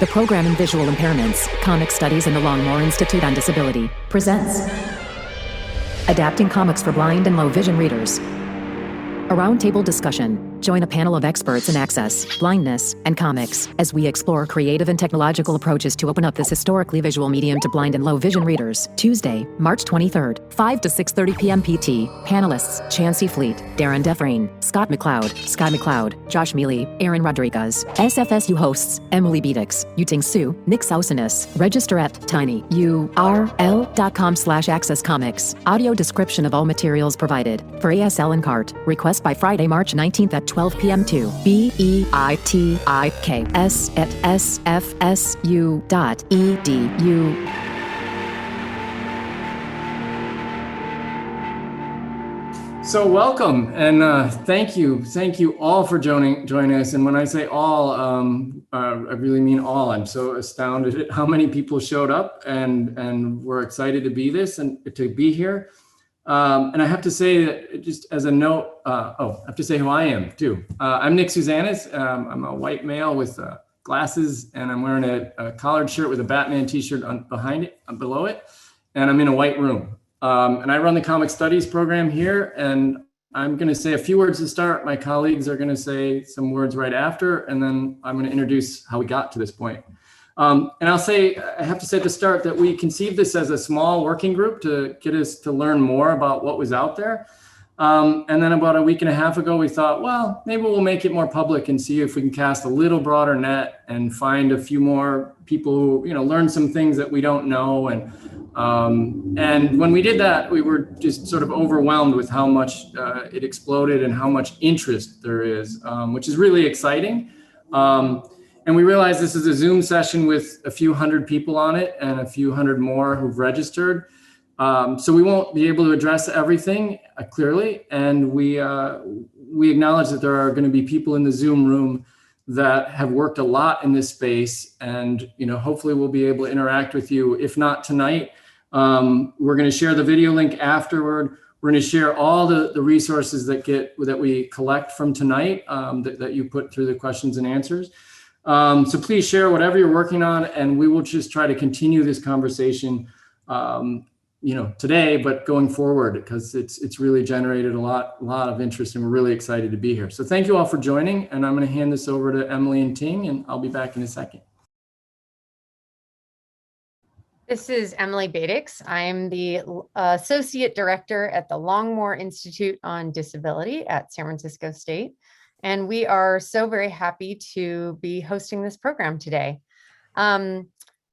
The program in Visual Impairments, Comic Studies in the Longmore Institute on Disability presents Adapting Comics for Blind and Low Vision Readers. A roundtable discussion. Join a panel of experts in access, blindness, and comics as we explore creative and technological approaches to open up this historically visual medium to blind and low vision readers. Tuesday, March 23rd, 5 to 6:30 p.m. PT. Panelists: Chancey Darren DeFrain, Skye Mccloud, Josh Miele, Aaron Rodriguez. SFSU hosts: Emily Beitiks, Yue-Ting, Nick Sousanis. Register at tinyurl.com/accesscomics. Audio description of all materials provided. For ASL and CART, request by Friday, March 19th at 12 p.m. to beitiks@sfsu.edu. So welcome and thank you all for joining us. And when I say all, I really mean all. I'm so astounded at how many people showed up, and we're excited to be here. And I have to say that just as a note, I have to say who I am too. I'm Nick Sousanis. I'm a white male with glasses, and I'm wearing a collared shirt with a Batman t-shirt below it, and I'm in a white room. And I run the Comic Studies program here, and I'm going to say a few words to start. My colleagues are going to say some words right after, and then I'm going to introduce how we got to this point. And I have to say at the start that we conceived this as a small working group to get us to learn more about what was out there. And then about a week and a half ago, we thought, well, maybe we'll make it more public and see if we can cast a little broader net and find a few more people who, learn some things that we don't know. And when we did that, we were just sort of overwhelmed with how much it exploded and how much interest there is, which is really exciting. And we realized this is a Zoom session with a few hundred people on it and a few hundred more who've registered. So we won't be able to address everything clearly. And we acknowledge that there are going to be people in the Zoom room that have worked a lot in this space. And, hopefully we'll be able to interact with you. If not tonight, we're going to share the video link afterward. We're going to share all the resources that we collect from tonight that you put through the questions and answers. So please share whatever you're working on, and we will just try to continue this conversation, today, but going forward, because it's really generated a lot of interest, and we're really excited to be here. So thank you all for joining, and I'm going to hand this over to Emily and Ting, and I'll be back in a second. This is Emily Beitiks. I'm the Associate Director at the Longmore Institute on Disability at San Francisco State. And we are so very happy to be hosting this program today.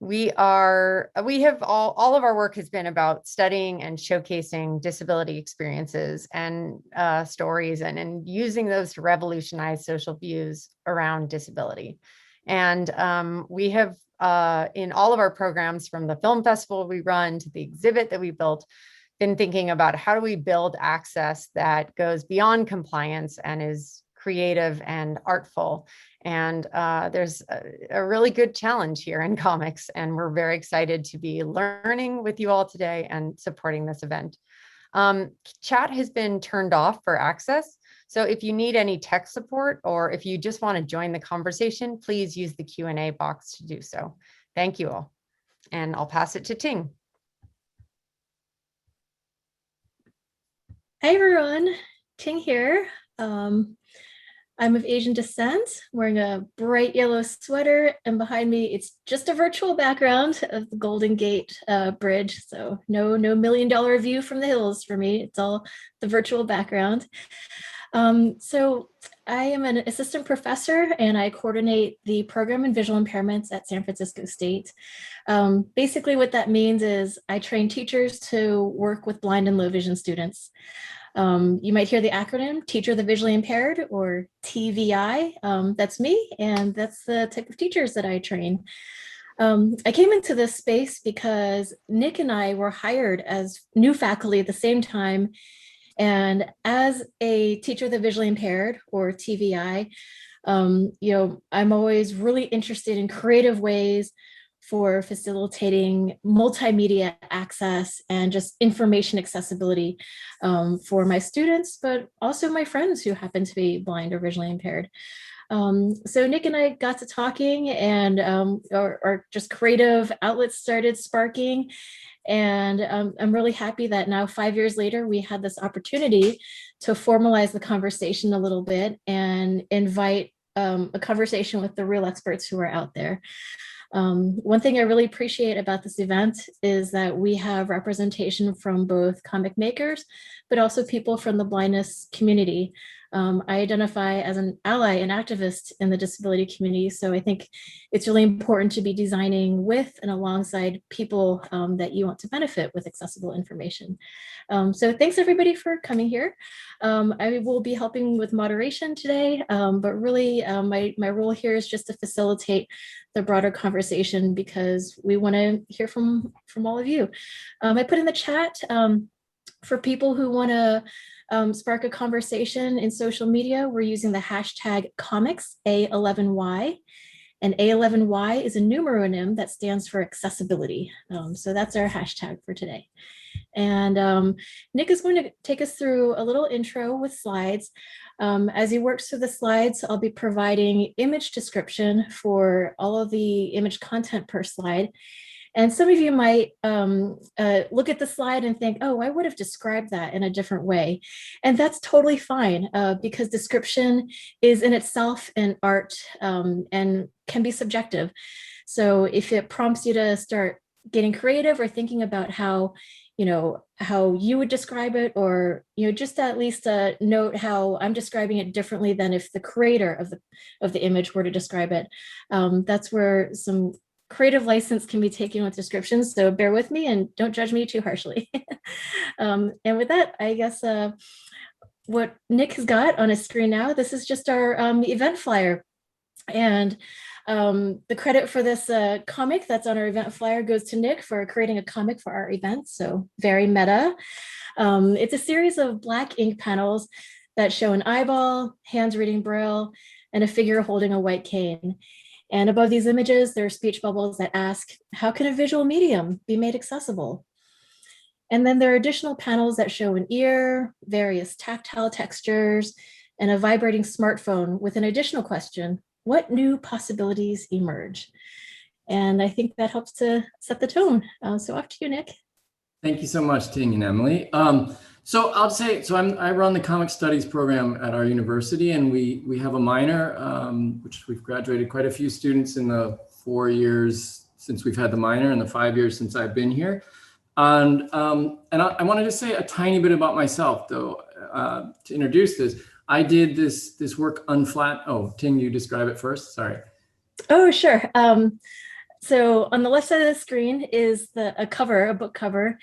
We have all of our work has been about studying and showcasing disability experiences and stories and using those to revolutionize social views around disability. And we have in all of our programs, from the film festival we run to the exhibit that we built, been thinking about how do we build access that goes beyond compliance and is creative and artful. And there's a really good challenge here in comics, and we're very excited to be learning with you all today and supporting this event. Chat has been turned off for access. So if you need any tech support, or if you just want to join the conversation, please use the Q&A box to do so. Thank you all. And I'll pass it to Ting. Hi, everyone. Ting here. I'm of Asian descent, wearing a bright yellow sweater, and behind me, it's just a virtual background of the Golden Gate Bridge. So no $1 million view from the hills for me. It's all the virtual background. So I am an assistant professor, and I coordinate the program in visual impairments at San Francisco State. Basically what that means is I train teachers to work with blind and low vision students. You might hear the acronym Teacher of the Visually Impaired, or TVI. That's me, and that's the type of teachers that I train. I came into this space because Nick and I were hired as new faculty at the same time. And as a teacher of the visually impaired, or TVI, I'm always really interested in creative ways for facilitating multimedia access and just information accessibility for my students, but also my friends who happen to be blind or visually impaired. So Nick and I got to talking, and our just creative outlets started sparking. And I'm really happy that now 5 years later, we had this opportunity to formalize the conversation a little bit and invite a conversation with the real experts who are out there. One thing I really appreciate about this event is that we have representation from both comic makers, but also people from the blindness community. I identify as an ally and activist in the disability community, so I think it's really important to be designing with and alongside people that you want to benefit with accessible information. So thanks everybody for coming here. I will be helping with moderation today, but really my role here is just to facilitate the broader conversation because we want to hear from all of you. I put in the chat for people who want to spark a conversation in social media. We're using the hashtag comics A11Y, and A11Y is a numeronym that stands for accessibility. So that's our hashtag for today. And Nick is going to take us through a little intro with slides. As he works through the slides, I'll be providing image description for all of the image content per slide. And some of you might look at the slide and think, oh, I would have described that in a different way. And that's totally fine because description is in itself an art and can be subjective. So if it prompts you to start getting creative or thinking about how you would describe it, or just at least note how I'm describing it differently than if the creator of the image were to describe it. That's where some creative license can be taken with descriptions, so bear with me and don't judge me too harshly. And with that, I guess what Nick has got on his screen now, this is just our event flyer. And the credit for this comic that's on our event flyer goes to Nick for creating a comic for our event, so very meta. It's a series of black ink panels that show an eyeball, hands reading Braille, and a figure holding a white cane. And above these images, there are speech bubbles that ask, how can a visual medium be made accessible? And then there are additional panels that show an ear, various tactile textures, and a vibrating smartphone with an additional question, what new possibilities emerge? And I think that helps to set the tone. So off to you, Nick. Thank you so much, Ting and Emily. So I'll say, I run the comic studies program at our university, and we have a minor, which we've graduated quite a few students in the 4 years since we've had the minor and the 5 years since I've been here. And I want to just say a tiny bit about myself, though, to introduce this. I did this work unflat. Oh, Ting, you describe it first. Sorry. Oh, sure. So on the left side of the screen is a book cover.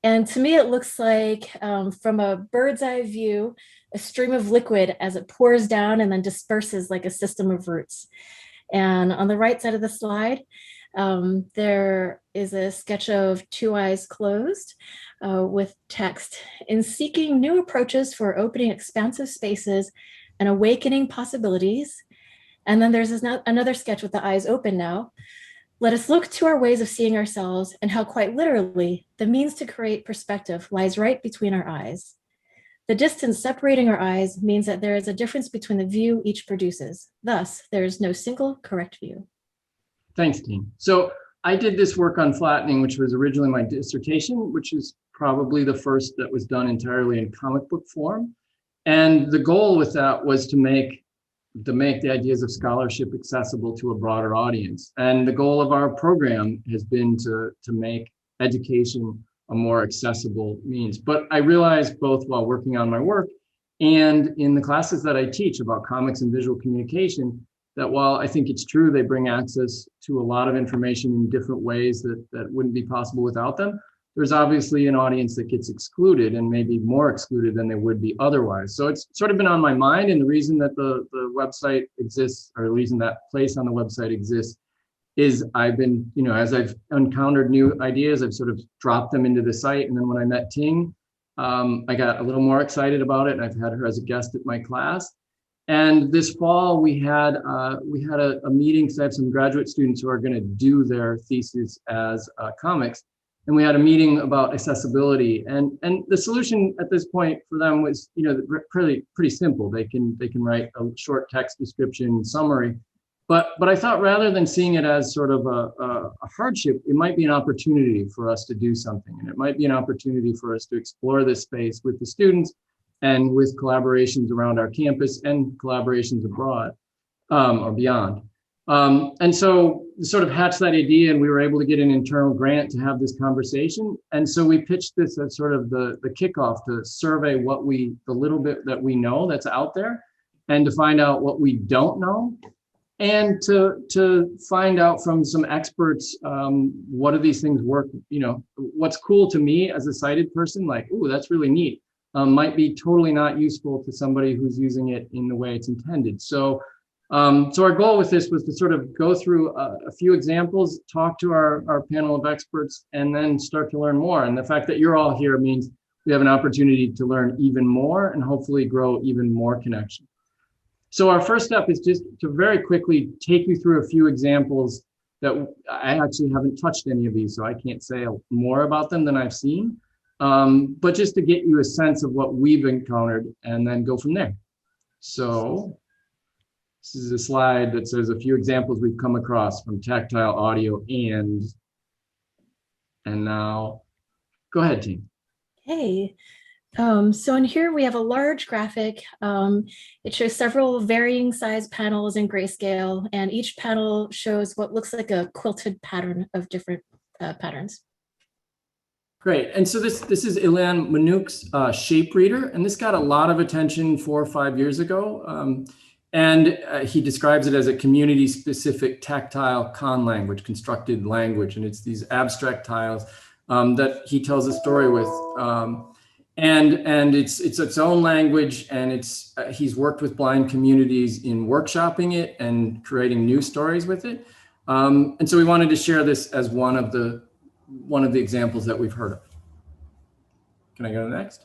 And to me, it looks like from a bird's eye view, a stream of liquid as it pours down and then disperses like a system of roots. And on the right side of the slide, there is a sketch of two eyes closed with text. In seeking new approaches for opening expansive spaces and awakening possibilities. And then there's another sketch with the eyes open now. Let us look to our ways of seeing ourselves and how quite literally the means to create perspective lies right between our eyes. The distance separating our eyes means that there is a difference between the view each produces. Thus, there is no single correct view. Thanks, Ting. So I did this work on flattening, which was originally my dissertation, which is probably the first that was done entirely in comic book form. And the goal with that was to make the ideas of scholarship accessible to a broader audience. And the goal of our program has been to make education a more accessible means. But I realized both while working on my work and in the classes that I teach about comics and visual communication, that while I think it's true they bring access to a lot of information in different ways that wouldn't be possible without them, there's obviously an audience that gets excluded, and maybe more excluded than they would be otherwise. So it's sort of been on my mind, and the reason that the website exists, or the reason that place on the website exists, is I've been, as I've encountered new ideas, I've sort of dropped them into the site. And then when I met Ting, I got a little more excited about it, and I've had her as a guest at my class. And this fall we had a meeting, because I have some graduate students who are going to do their thesis as comics. and we had a meeting about accessibility. And the solution at this point for them was, pretty simple. They can write a short text description summary. But I thought rather than seeing it as sort of a hardship, it might be an opportunity for us to do something. And it might be an opportunity for us to explore this space with the students and with collaborations around our campus and collaborations abroad or beyond. And so sort of hatched that idea, and we were able to get an internal grant to have this conversation. And so we pitched this as sort of the kickoff to survey the little bit that we know that's out there, and to find out what we don't know, and to find out from some experts, what do these things work, what's cool to me as a sighted person, like, ooh, that's really neat, might be totally not useful to somebody who's using it in the way it's intended. So our goal with this was to sort of go through a few examples, talk to our panel of experts, and then start to learn more. And the fact that you're all here means we have an opportunity to learn even more and hopefully grow even more connection. So our first step is just to very quickly take you through a few examples that I actually haven't touched any of these, so I can't say more about them than I've seen, but just to get you a sense of what we've encountered and then go from there. So this is a slide that says a few examples we've come across from tactile, audio, and now, go ahead, team. Hey. So in here we have a large graphic. It shows several varying size panels in grayscale, and each panel shows what looks like a quilted pattern of different patterns. Great. And so this is Ilan Manouk's shape reader, and this got a lot of attention 4 or 5 years ago. And he describes it as a community-specific tactile con language, constructed language, and it's these abstract tiles that he tells a story with. And it's its own language, and he's worked with blind communities in workshopping it and creating new stories with it. And so we wanted to share this as one of the examples that we've heard of. Can I go to the next?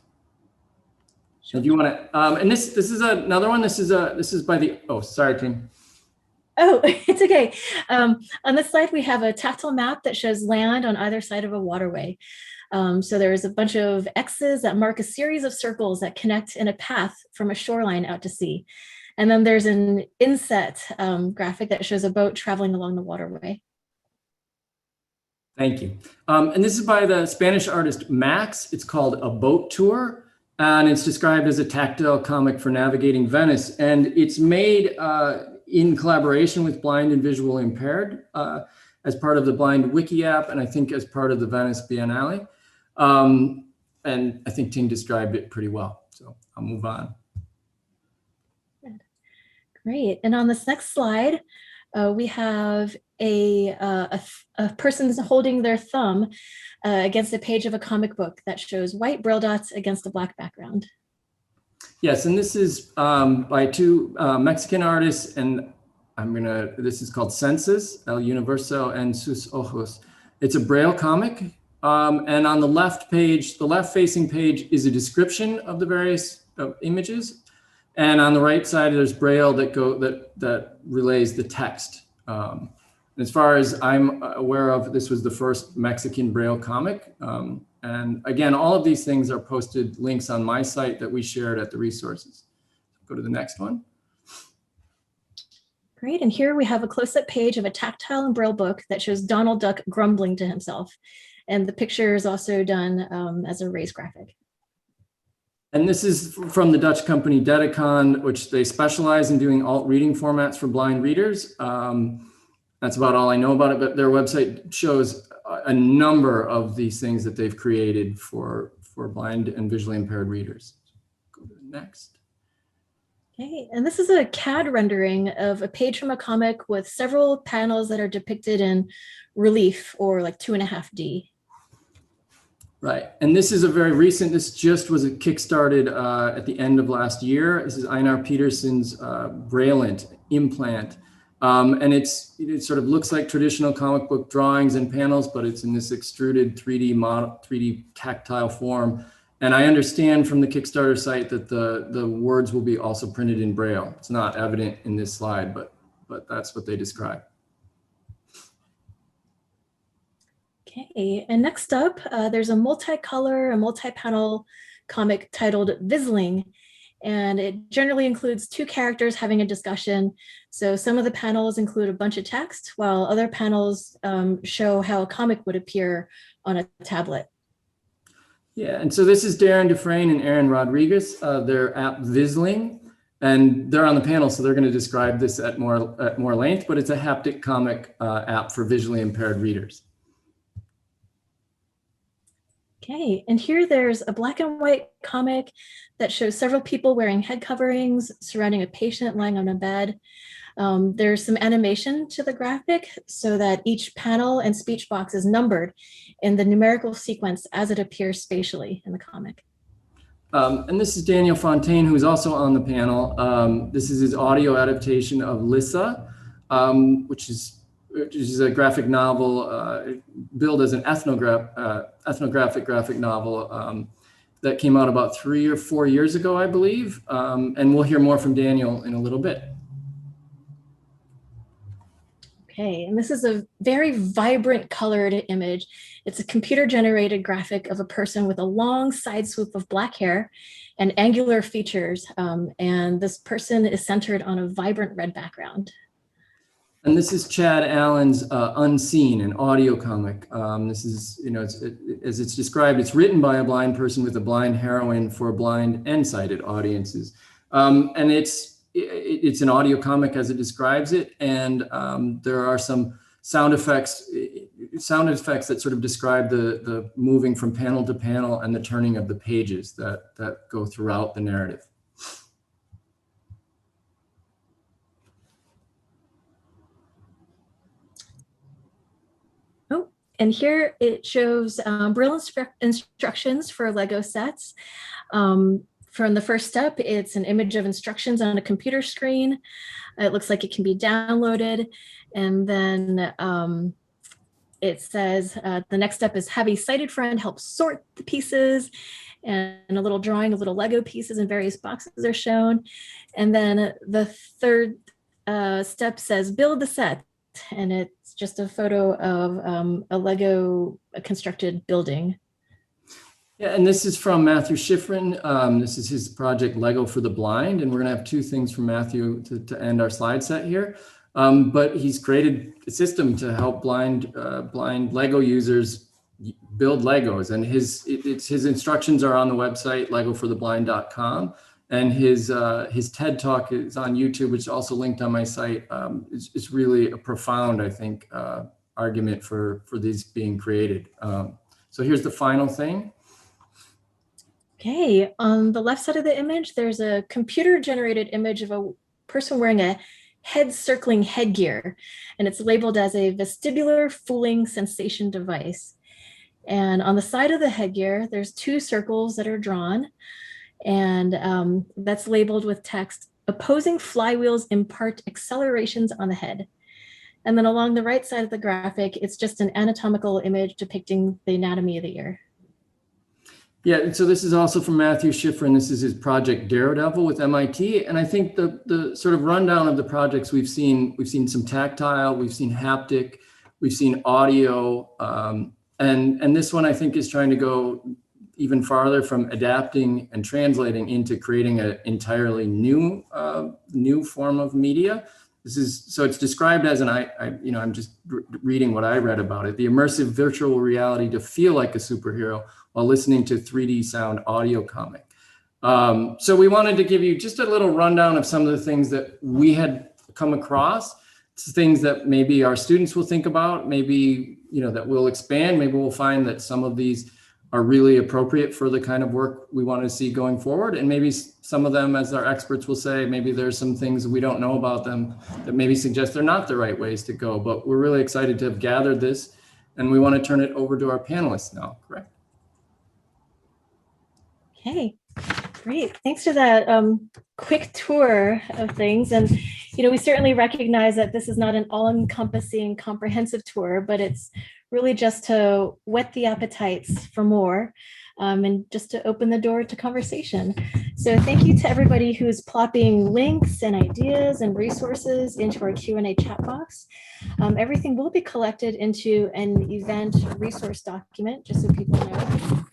Sure. If you want to, and this is another one. This is by the, oh, sorry, Tim. Oh, it's okay. On this slide, we have a tactile map that shows land on either side of a waterway. So there's a bunch of X's that mark a series of circles that connect in a path from a shoreline out to sea. And then there's an inset graphic that shows a boat traveling along the waterway. Thank you. And this is by the Spanish artist Max. It's called A Boat Tour, and it's described as a tactile comic for navigating Venice. And it's made in collaboration with blind and visually impaired as part of the Blind Wiki app, and I think as part of the Venice Biennale. And I think Ting described it pretty well, so I'll move on. Great. And on this next slide, we have a person holding their thumb against a page of a comic book that shows white braille dots against a black background. Yes, and this is by two Mexican artists, and this is called Census El Universo and Sus Ojos. It's a braille comic. And on the left page, the left facing page is a description of the various images. And on the right side, there's braille that relays the text. As far as I'm aware of, this was the first Mexican braille comic. And again, all of these things are posted links on my site that we shared at the resources. Go to the next one. Great, and here we have a close-up page of a tactile and braille book that shows Donald Duck grumbling to himself. And the picture is also done as a raised graphic. And this is from the Dutch company Dedicon, which they specialize in doing alt reading formats for blind readers. That's about all I know about it, but their website shows a number of these things that they've created for blind and visually impaired readers. Go to the next. Okay, and this is a CAD rendering of a page from a comic with several panels that are depicted in relief, or like 2.5D. Right, and this is a very recent, this just was kickstarted at the end of last year. This is Einar Peterson's Braillant implant. And it sort of looks like traditional comic book drawings and panels, but it's in this extruded 3D model, 3D tactile form. And I understand from the Kickstarter site that the words will be also printed in Braille. It's not evident in this slide, but that's what they describe. Okay, and next up, there's a multicolor and multi-panel comic titled Vizzling, and it generally includes two characters having a discussion. So some of the panels include a bunch of text, while other panels show how a comic would appear on a tablet. Yeah, and so this is Darren, DeFrain, and Aaron Rodriguez. Their app Vizzling, and they're on the panel, so they're going to describe this at more length. But it's a haptic comic app for visually impaired readers. Okay, and here there's a black and white comic that shows several people wearing head coverings surrounding a patient lying on a bed. There's some animation to the graphic so that each panel and speech box is numbered in the numerical sequence as it appears spatially in the comic. And this is Daniel Fontaine, who's also on the panel. This is his audio adaptation of Lissa, which is a graphic novel billed as an ethnographic graphic novel that came out about 3 or 4 years ago, I believe. And we'll hear more from Daniel in a little bit. Okay, and this is a very vibrant colored image. It's a computer-generated graphic of a person with a long side swoop of black hair and angular features. And this person is centered on a vibrant red background. And this is Chad Allen's Unseen, an audio comic. This is, as it's described, it's written by a blind person with a blind heroine for blind and sighted audiences. And it's an audio comic as it describes it. And there are some sound effects that sort of describe the moving from panel to panel and the turning of the pages that go throughout the narrative. And here it shows Braille instructions for Lego sets. From the first step, it's an image of instructions on a computer screen. It looks like it can be downloaded. And then it says the next step is have a sighted friend help sort the pieces, and a little drawing of little Lego pieces in various boxes are shown. And then the third step says build the set. And it's just a photo of a Lego constructed building. Yeah, and this is from Matthew Schifrin. This is his project Lego for the Blind, and we're gonna have two things from Matthew to end our slide set here. But he's created a system to help blind Lego users build Legos, and his instructions are on the website legofortheblind.com. And his TED Talk is on YouTube, which is also linked on my site. It's really a profound, I think, argument for these being created. So here's the final thing. Okay, on the left side of the image, there's a computer-generated image of a person wearing a head-circling headgear, and it's labeled as a vestibular fooling sensation device. And on the side of the headgear, there's two circles that are drawn, and that's labeled with text, opposing flywheels impart accelerations on the head. And then along the right side of the graphic, it's just an anatomical image depicting the anatomy of the ear. Yeah, and so this is also from Matthew Schifrin. This is his project Daredevil with MIT. And I think the sort of rundown of the projects we've seen some tactile, we've seen haptic, we've seen audio, and this one I think is trying to go even farther from adapting and translating into creating an entirely new form of media. So it's described as I'm just reading what I read about it, the immersive virtual reality to feel like a superhero while listening to 3D sound audio comic. So we wanted to give you just a little rundown of some of the things that we had come across, things that maybe our students will think about, maybe, that we'll expand, maybe we'll find that some of these are really appropriate for the kind of work we want to see going forward. And maybe some of them, as our experts will say, maybe there's some things we don't know about them that maybe suggest they're not the right ways to go. But we're really excited to have gathered this, and we want to turn it over to our panelists now, correct? Okay, great. Thanks for that quick tour of things. And, we certainly recognize that this is not an all-encompassing comprehensive tour, but it's really just to whet the appetites for more. and just to open the door to conversation. So thank you to everybody who's plopping links and ideas and resources into our Q&A chat box. Everything will be collected into an event resource document, just so people know.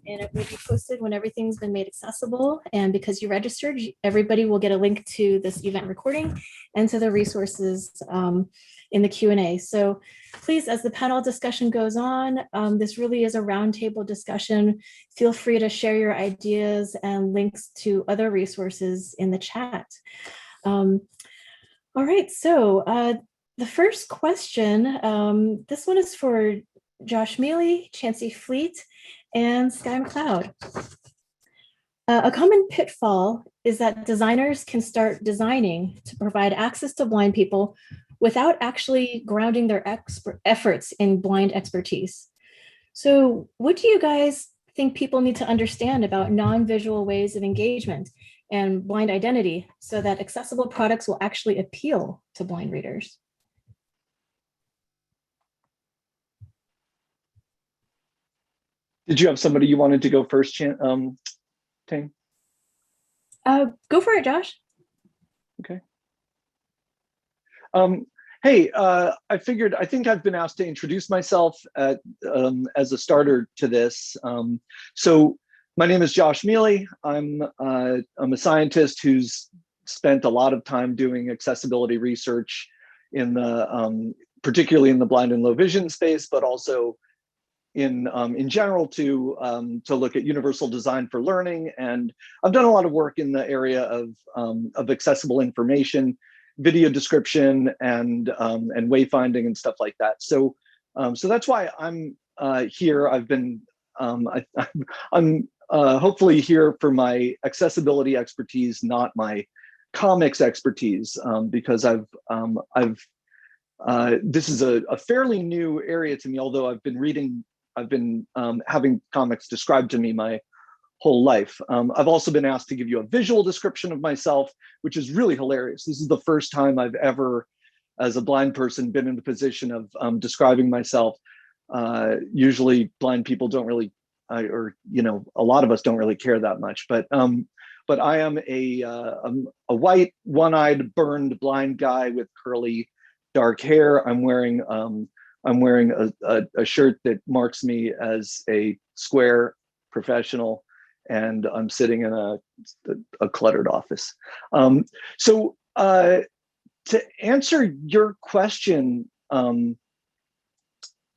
And it will be posted when everything's been made accessible. And because you registered, everybody will get a link to this event recording and to the resources in the Q&A. So please, as the panel discussion goes on, this really is a roundtable discussion. Feel free to share your ideas and links to other resources in the chat. All right, so the first question, this one is for Josh Miele, Chancey Fleet, and Skye Mccloud. A common pitfall is that designers can start designing to provide access to blind people without actually grounding their efforts in blind expertise. So what do you guys think people need to understand about non-visual ways of engagement and blind identity so that accessible products will actually appeal to blind readers? Did you have somebody you wanted to go first, Ting? Go for it, Josh. Okay. Hey, I think I've been asked to introduce myself as a starter to this. So my name is Josh Miele. I'm a scientist who's spent a lot of time doing accessibility research in the particularly in the blind and low vision space, but also in general to look at universal design for learning. And I've done a lot of work in the area of accessible information, video description, and wayfinding and stuff like that. So so that's why I'm here. I've been I'm hopefully here for my accessibility expertise, not my comics expertise, because this is a fairly new area to me, although I've been having comics described to me my whole life. I've also been asked to give you a visual description of myself, which is really hilarious. This is the first time I've ever, as a blind person, been in the position of describing myself. Usually blind people don't really, or a lot of us don't really care that much, but I am a white, one-eyed, burned blind guy with curly, dark hair. I'm wearing a shirt that marks me as a square professional, and I'm sitting in a cluttered office. So to answer your question,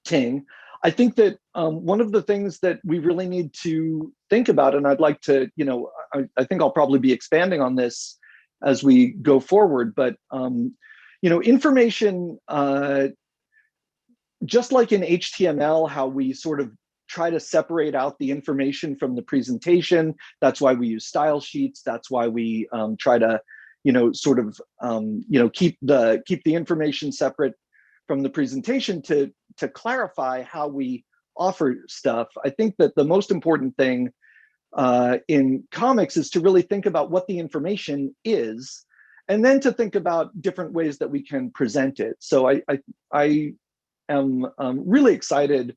Ting, I think that one of the things that we really need to think about, and I'd like to, I think I'll probably be expanding on this as we go forward, but information, just like in HTML, how we sort of try to separate out the information from the presentation. That's why we use style sheets. That's why we try to, sort of, keep the information separate from the presentation to clarify how we offer stuff. I think that the most important thing in comics is to really think about what the information is, and then to think about different ways that we can present it. So I am really excited.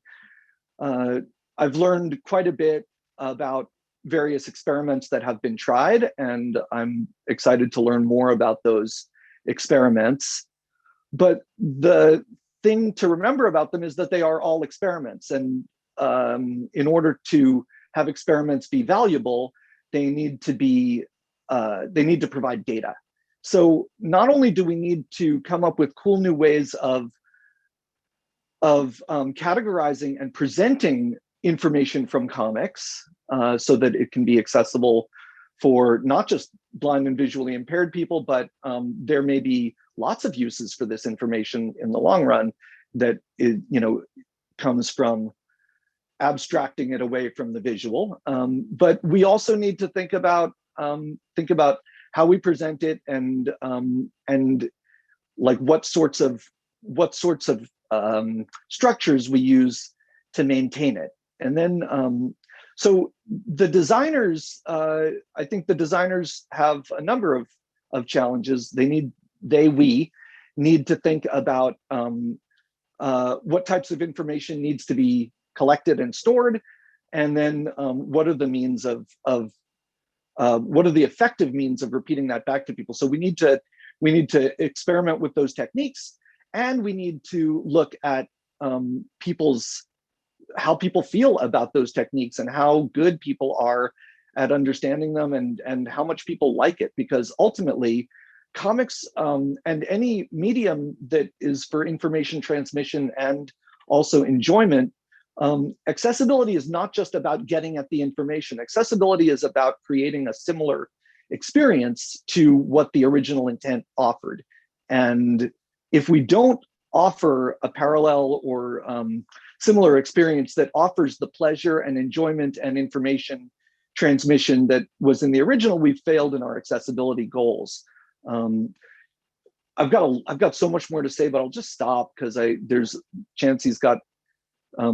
I've learned quite a bit about various experiments that have been tried, and I'm excited to learn more about those experiments. But the thing to remember about them is that they are all experiments, and in order to have experiments be valuable, they need to provide data. So not only do we need to come up with cool new ways of categorizing and presenting information from comics so that it can be accessible for not just blind and visually impaired people, but there may be lots of uses for this information in the long run that it, comes from abstracting it away from the visual. But we also need to think about how we present it and like what sorts of structures we use to maintain it. And then, so the designers, I think the designers have a number of challenges. We need to think about what types of information needs to be collected and stored, And then what are the means what are the effective means of repeating that back to people? So we need to experiment with those techniques, and we need to look at how people feel about those techniques and how good people are at understanding them, and how much people like it. Because ultimately, comics and any medium that is for information transmission and also enjoyment, accessibility is not just about getting at the information. Accessibility is about creating a similar experience to what the original intent offered. And if we don't offer a parallel or similar experience that offers the pleasure and enjoyment and information transmission that was in the original, we've failed in our accessibility goals. I've got so much more to say, but I'll just stop because Chancey's got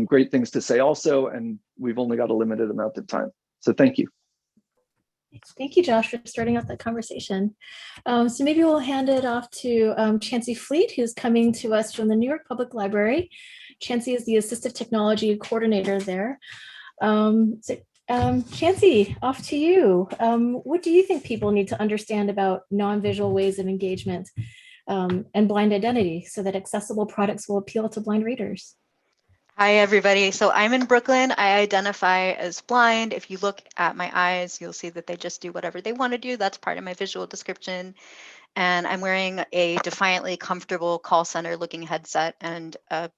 great things to say also, and we've only got a limited amount of time. So thank you. Thank you, Josh, for starting off that conversation. So maybe we'll hand it off to Chancey Fleet, who's coming to us from the New York Public Library. Chancey is the Assistive Technology Coordinator there. Chancey, off to you. What do you think people need to understand about non-visual ways of engagement and blind identity so that accessible products will appeal to blind readers? Hi, everybody. So I'm in Brooklyn. I identify as blind. If you look at my eyes, you'll see that they just do whatever they want to do. That's part of my visual description. And I'm wearing a defiantly comfortable call center looking headset and a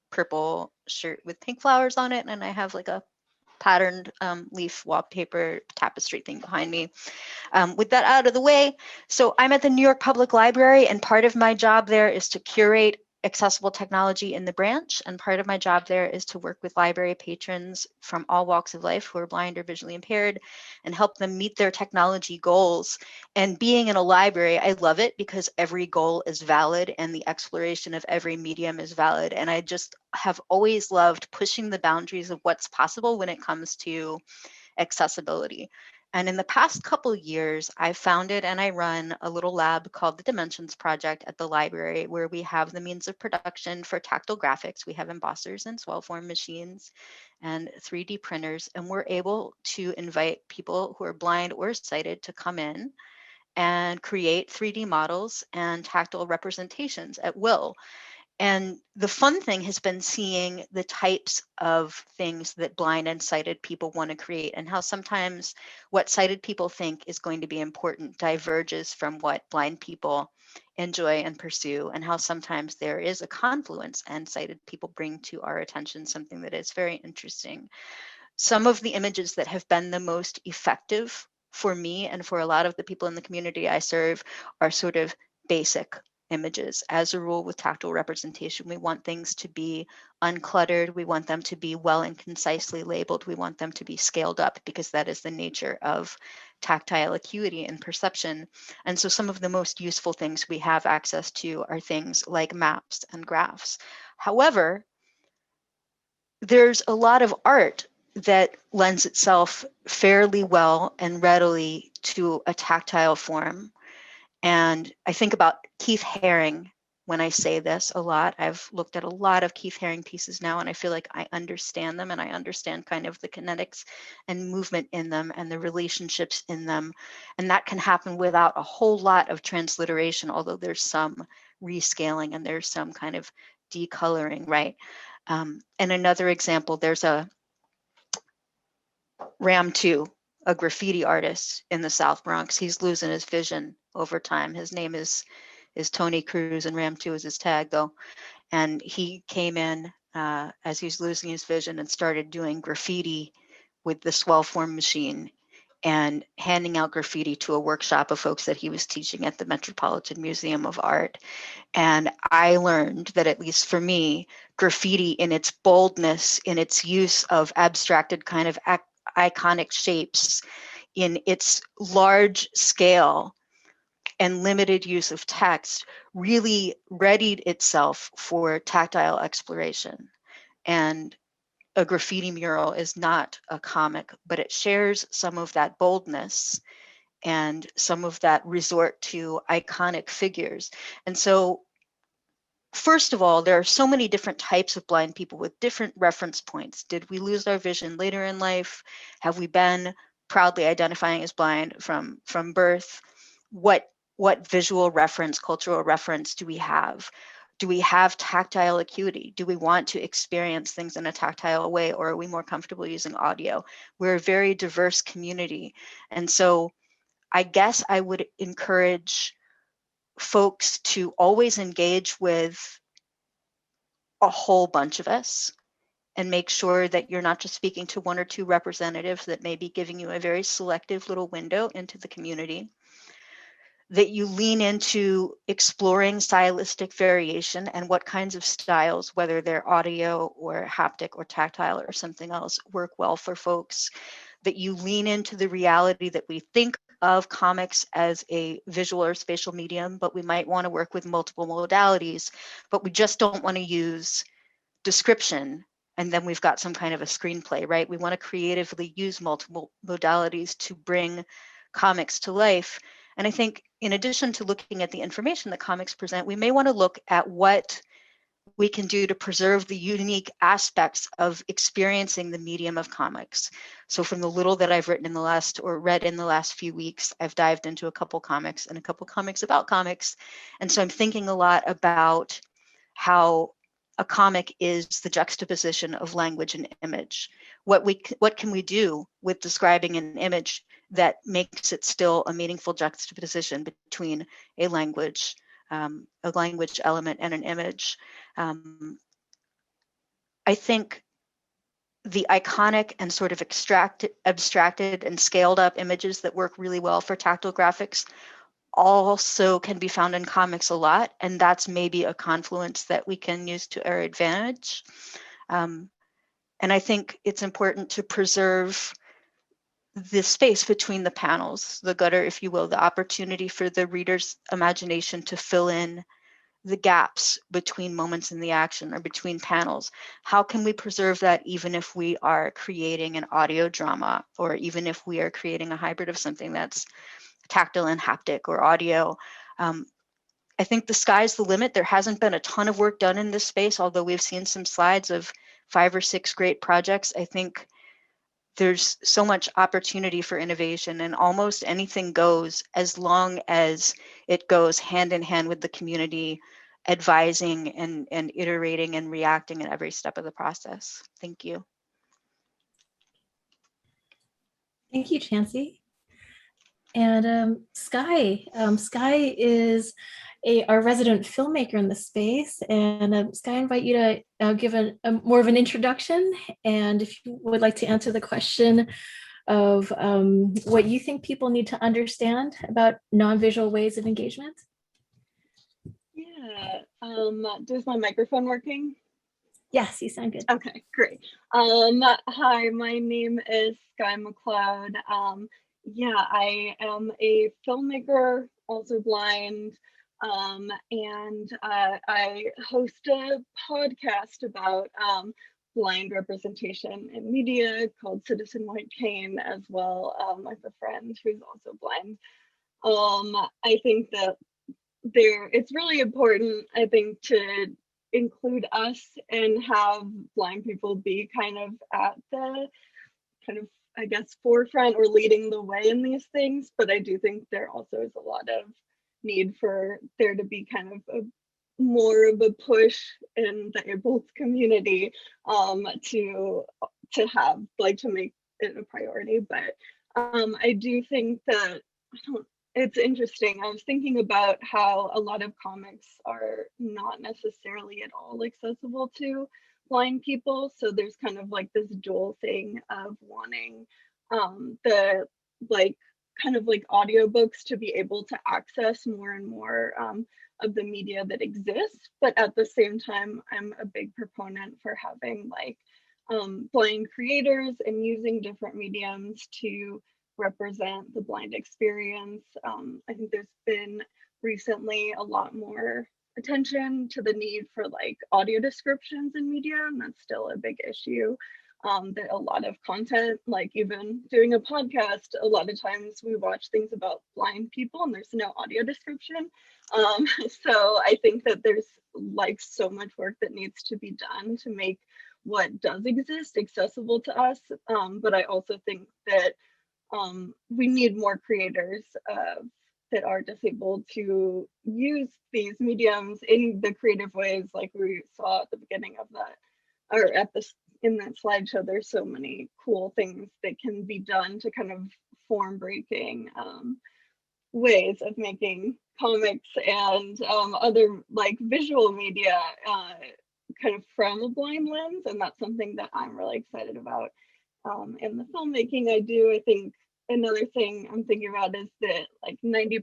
purple shirt with pink flowers on it. And I have like a patterned leaf wallpaper tapestry thing behind me. With that out of the way, so I'm at the New York Public Library, and part of my job there is to curate accessible technology in the branch, and part of my job there is to work with library patrons from all walks of life who are blind or visually impaired and help them meet their technology goals. And being in a library, I love it because every goal is valid and the exploration of every medium is valid. And I just have always loved pushing the boundaries of what's possible when it comes to accessibility. And in the past couple years, I've founded and I run a little lab called the Dimensions Project at the library, where we have the means of production for tactile graphics. We have embossers and swell form machines and 3D printers, and we're able to invite people who are blind or sighted to come in and create 3D models and tactile representations at will. And the fun thing has been seeing the types of things that blind and sighted people want to create, and how sometimes what sighted people think is going to be important diverges from what blind people enjoy and pursue, and how sometimes there is a confluence and sighted people bring to our attention something that is very interesting. Some of the images that have been the most effective for me and for a lot of the people in the community I serve are sort of basic images. As a rule, with tactile representation, we want things to be uncluttered. We want them to be well and concisely labeled. We want them to be scaled up because that is the nature of tactile acuity and perception. And so some of the most useful things we have access to are things like maps and graphs. However, there's a lot of art that lends itself fairly well and readily to a tactile form. And I think about Keith Haring when I say this a lot. I've looked at a lot of Keith Haring pieces now, and I feel like I understand them, and I understand kind of the kinetics and movement in them and the relationships in them. And that can happen without a whole lot of transliteration, although there's some rescaling and there's some kind of decoloring, right? And another example, there's a Ram 2, a graffiti artist in the South Bronx. He's losing his vision over time. His name is Tony Cruz, and Ram 2 is his tag though. And he came in as he's losing his vision and started doing graffiti with the swell form machine and handing out graffiti to a workshop of folks that he was teaching at the Metropolitan Museum of Art. And I learned that, at least for me, graffiti in its boldness, in its use of abstracted kind of iconic shapes, in its large scale and limited use of text, really readied itself for tactile exploration. And a graffiti mural is not a comic, but it shares some of that boldness and some of that resort to iconic figures. And so first of all, there are so many different types of blind people with different reference points. Did we lose our vision later in life? Have we been proudly identifying as blind from birth? What visual reference, cultural reference do we have? Do we have tactile acuity? Do we want to experience things in a tactile way, or are we more comfortable using audio? We're a very diverse community. And so I guess I would encourage folks to always engage with a whole bunch of us and make sure that you're not just speaking to one or two representatives that may be giving you a very selective little window into the community, that you lean into exploring stylistic variation and what kinds of styles, whether they're audio or haptic or tactile or something else, work well for folks, that you lean into the reality that we think of comics as a visual or spatial medium, but we might want to work with multiple modalities, but we just don't want to use description and then we've got some kind of a screenplay, right? We want to creatively use multiple modalities to bring comics to life. And I think in addition to looking at the information that comics present, we may want to look at what we can do to preserve the unique aspects of experiencing the medium of comics. So from the little that I've written in the last, or read in the last few weeks, I've dived into a couple comics and a couple comics about comics. And so I'm thinking a lot about how a comic is the juxtaposition of language and image. What can we do with describing an image that makes it still a meaningful juxtaposition between a language element and an image? I think the iconic and sort of abstracted and scaled up images that work really well for tactile graphics also can be found in comics a lot, and that's maybe a confluence that we can use to our advantage. And I think it's important to preserve the space between the panels, the gutter, if you will, the opportunity for the reader's imagination to fill in the gaps between moments in the action or between panels. How can we preserve that even if we are creating an audio drama, or even if we are creating a hybrid of something that's tactile and haptic or audio? I think the sky's the limit. There hasn't been a ton of work done in this space, although we've seen some slides of 5 or 6 great projects. I think there's so much opportunity for innovation, and almost anything goes as long as it goes hand in hand with the community advising and iterating and reacting at every step of the process. Thank you. Thank you, Chancey. And Skye. Skye is our resident filmmaker in the space. And Skye, I invite you to give more of an introduction. And if you would like to answer the question of what you think people need to understand about non-visual ways of engagement. Yeah, is my microphone working? Yes, you sound good. Okay, great. Hi, my name is Skye Mccloud. Yeah, I am a filmmaker, also blind, and I host a podcast about blind representation in media called Citizen White-Cane as well, with a friend who's also blind. I think that it's really important, I think, to include us and have blind people be kind of at the I guess, forefront or leading the way in these things. But I do think there also is a lot of need for there to be kind of more of a push in the able community to make it a priority. But I do think that it's interesting. I was thinking about how a lot of comics are not necessarily at all accessible to blind people. So there's kind of like this dual thing of wanting the kind of like audiobooks to be able to access more and more of the media that exists. But at the same time, I'm a big proponent for having like blind creators and using different mediums to represent the blind experience. I think there's been recently a lot more attention to the need for like audio descriptions in media, and that's still a big issue. that a lot of content, like even doing a podcast, a lot of times we watch things about blind people and there's no audio description. So I think that there's like so much work that needs to be done to make what does exist accessible to us. But I also think that we need more creators that are disabled to use these mediums in the creative ways, like we saw at the beginning of that, or in that slideshow. There's so many cool things that can be done to kind of form breaking ways of making comics and other like visual media kind of from a blind lens. And that's something that I'm really excited about in the filmmaking I do. I think another thing I'm thinking about is that like 90%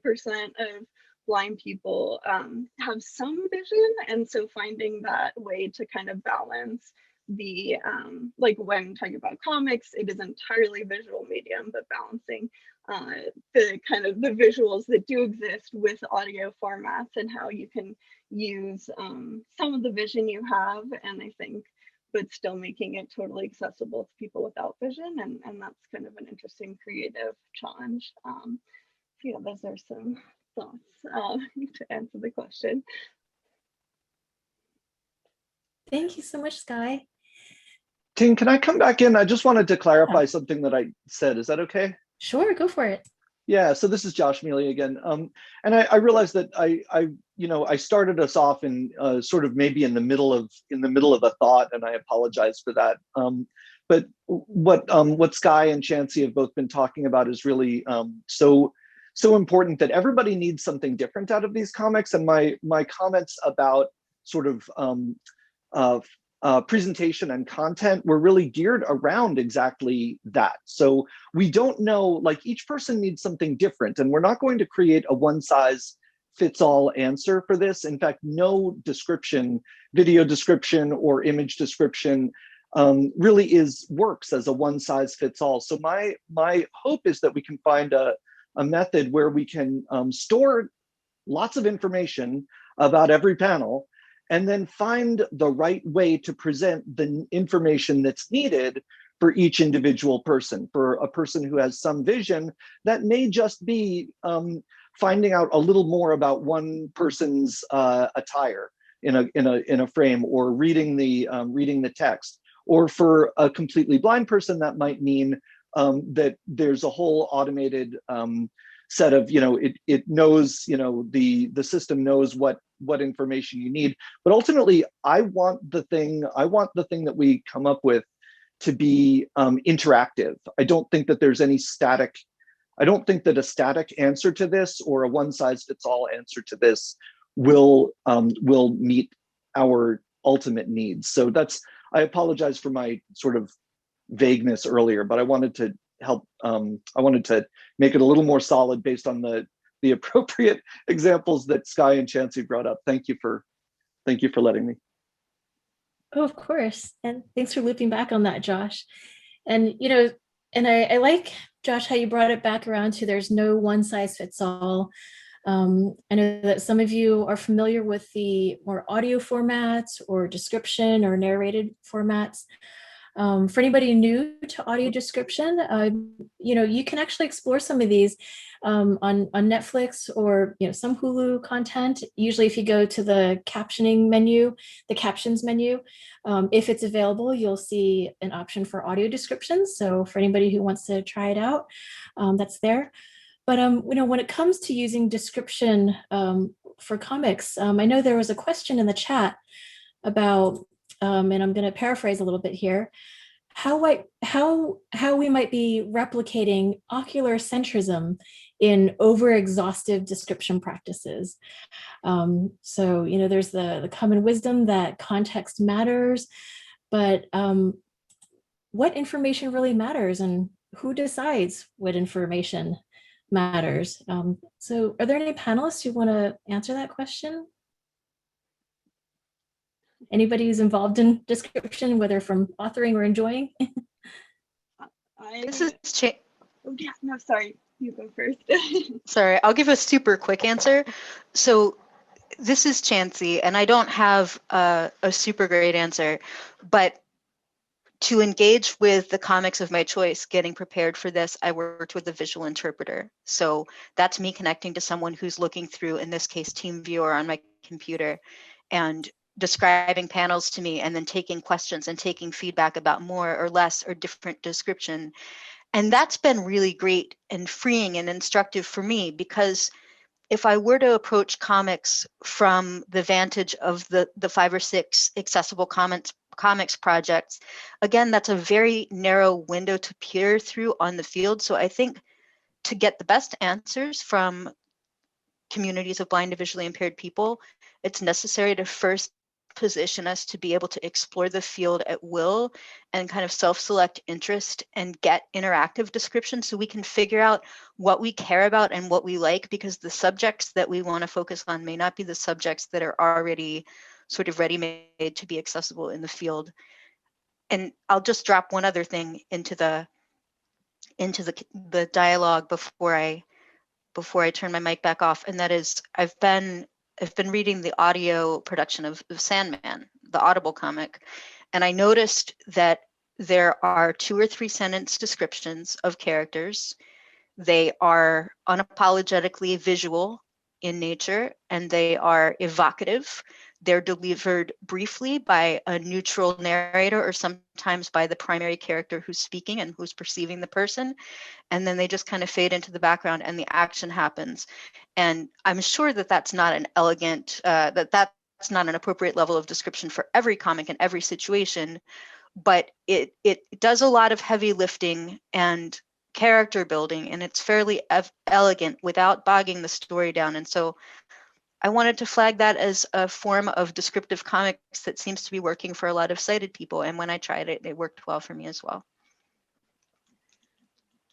of blind people have some vision. And so finding that way to kind of balance the, like when talking about comics, it is entirely visual medium, but balancing the kind of the visuals that do exist with audio formats and how you can use some of the vision you have, and I think, but still making it totally accessible to people without vision. And that's kind of an interesting creative challenge. So yeah, those are some thoughts to answer the question. Thank you so much, Skye. Ting, can I come back in? I just wanted to clarify something that I said. Is that okay? Sure, go for it. Yeah, so this is Josh Miele again. And I realized that I started us off in sort of maybe in the middle of a thought, and I apologize for that. But what Skye and Chancey have both been talking about is really so important, that everybody needs something different out of these comics. And my comments about sort of presentation and content were really geared around exactly that. So we don't know, like each person needs something different, and we're not going to create a one size fits all answer for this. In fact, no description, video description or image description really works as a one size fits all. So my hope is that we can find a method where we can store lots of information about every panel, and then find the right way to present the information that's needed for each individual person. For a person who has some vision, that may just be finding out a little more about one person's attire in a frame, or reading the text. Or for a completely blind person, that might mean that there's a whole automated set of, it knows, the system knows what information you need. But ultimately, I want the thing that we come up with to be interactive. I don't think that there's any static. I don't think that a static answer to this or a one size fits all answer to this will meet our ultimate needs. So I apologize for my sort of vagueness earlier, but I wanted to help. I wanted to make it a little more solid based on the appropriate examples that Skye and Chancey brought up. Thank you for letting me. Oh, of course. And thanks for looping back on that, Josh. And, and I like, Josh, how you brought it back around to there's no one size fits all. I know that some of you are familiar with the more audio formats or description or narrated formats. For anybody new to audio description, you can actually explore some of these on Netflix or some Hulu content. Usually if you go to the captioning menu, the captions menu, if it's available, you'll see an option for audio descriptions. So for anybody who wants to try it out, that's there. But when it comes to using description for comics, I know there was a question in the chat about, and I'm going to paraphrase a little bit here, how we might be replicating ocular centrism in over-exhaustive description practices. So there's the common wisdom that context matters, but what information really matters, and who decides what information matters? So are there any panelists who want to answer that question? Anybody who's involved in description, whether from authoring or enjoying? This is Oh yeah, no, sorry, you go first. Sorry, I'll give a super quick answer. So this is Chancey, and I don't have a super great answer, but to engage with the comics of my choice, getting prepared for this, I worked with a visual interpreter. So that's me connecting to someone who's looking through, in this case, TeamViewer on my computer, and describing panels to me, and then taking questions and taking feedback about more or less or different description. And that's been really great and freeing and instructive for me, because if I were to approach comics from the vantage of the 5 or 6 accessible comics projects, again, that's a very narrow window to peer through on the field. So I think to get the best answers from communities of blind and visually impaired people, it's necessary to first position us to be able to explore the field at will and kind of self-select interest and get interactive descriptions, so we can figure out what we care about and what we like, because the subjects that we want to focus on may not be the subjects that are already sort of ready-made to be accessible in the field. And I'll just drop one other thing into the dialogue before I turn my mic back off, and that is I've been reading the audio production of Sandman, the Audible comic, and I noticed that there are 2 or 3 sentence descriptions of characters. They are unapologetically visual in nature, and they are evocative. They're delivered briefly by a neutral narrator, or sometimes by the primary character who's speaking and who's perceiving the person. And then they just kind of fade into the background and the action happens. And I'm sure that that's not an elegant, that's not an appropriate level of description for every comic in every situation, but it does a lot of heavy lifting and character building, and it's fairly elegant without bogging the story down. And so I wanted to flag that as a form of descriptive comics that seems to be working for a lot of sighted people. And when I tried it, it worked well for me as well.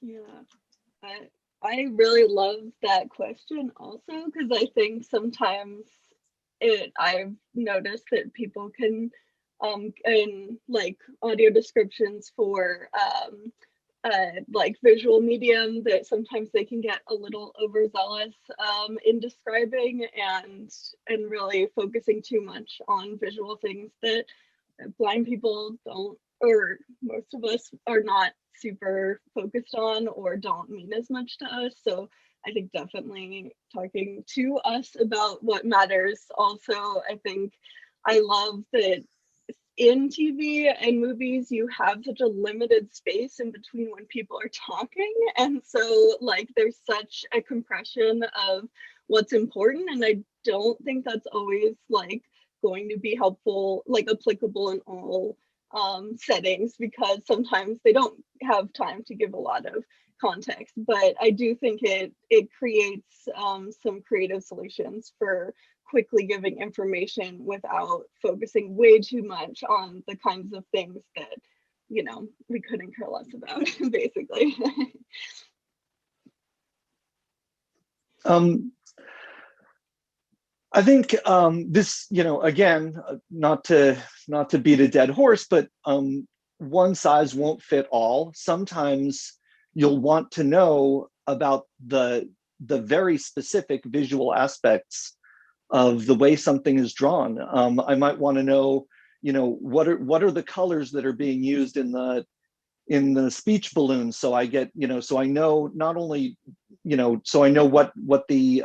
Yeah, I really love that question also, because I think sometimes I've noticed that people can in like audio descriptions for like visual medium, that sometimes they can get a little overzealous in describing and really focusing too much on visual things that blind people don't, or most of us are not super focused on or don't mean as much to us. So I think definitely talking to us about what matters. Also, I think I love that in TV and movies, you have such a limited space in between when people are talking. And so like there's such a compression of what's important. And I don't think that's always like going to be helpful, like applicable in all settings, because sometimes they don't have time to give a lot of context. But I do think it creates some creative solutions for quickly giving information without focusing way too much on the kinds of things that, you know, we couldn't care less about, basically. I think this, you know, again, not to beat a dead horse, but one size won't fit all. Sometimes you'll want to know about the very specific visual aspects of the way something is drawn. I might want to know, you know, what are the colors that are being used in the speech balloons, so I get, you know, so I know not only, you know, so I know what the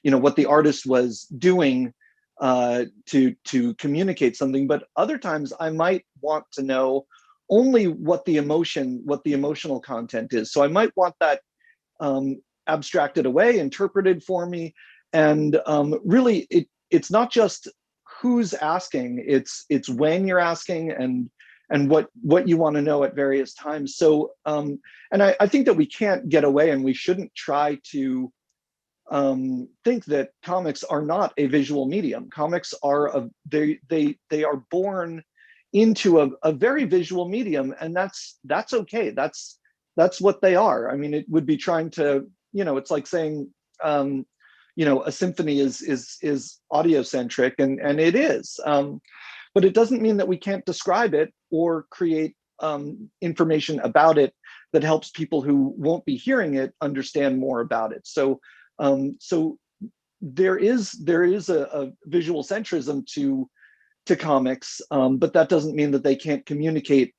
you know, what the artist was doing to communicate something. But other times I might want to know only what the emotional content is. So I might want that abstracted away, interpreted for me. And really, it's not just who's asking; it's when you're asking and what you want to know at various times. So, and I think that we can't get away, and we shouldn't try to think that comics are not a visual medium. Comics are they are born into a very visual medium, and that's okay. That's what they are. I mean, it would be trying to, you know, it's like saying, you know, a symphony is audio-centric, and it is, but it doesn't mean that we can't describe it or create information about it that helps people who won't be hearing it understand more about it. So so there is a visual centrism to comics, but that doesn't mean that they can't communicate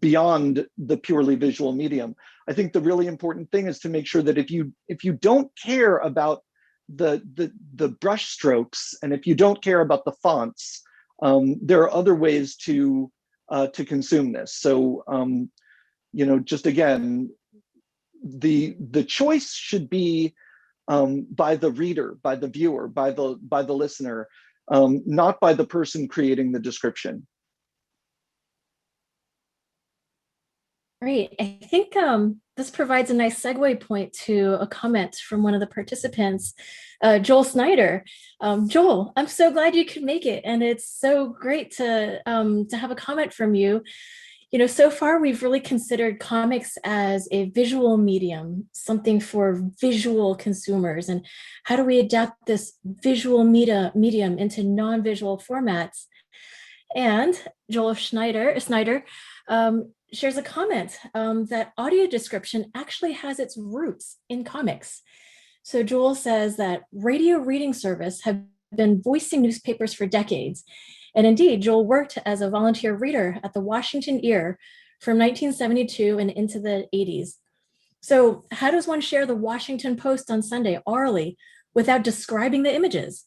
beyond the purely visual medium. I think the really important thing is to make sure that if you don't care about the brush strokes, and if you don't care about the fonts, there are other ways to consume this. So just again, the choice should be by the reader, by the viewer, by the listener, not by the person creating the description. Great. I think this provides a nice segue point to a comment from one of the participants, Joel Snyder. Joel, I'm so glad you could make it, and it's so great to have a comment from you. So far we've really considered comics as a visual medium, something for visual consumers, and how do we adapt this visual medium into non-visual formats? And Joel Snyder shares a comment that audio description actually has its roots in comics. So Joel says that radio reading service have been voicing newspapers for decades. And indeed, Joel worked as a volunteer reader at the Washington Ear from 1972 and into the 80s. So how does one share the Washington Post on Sunday orally without describing the images?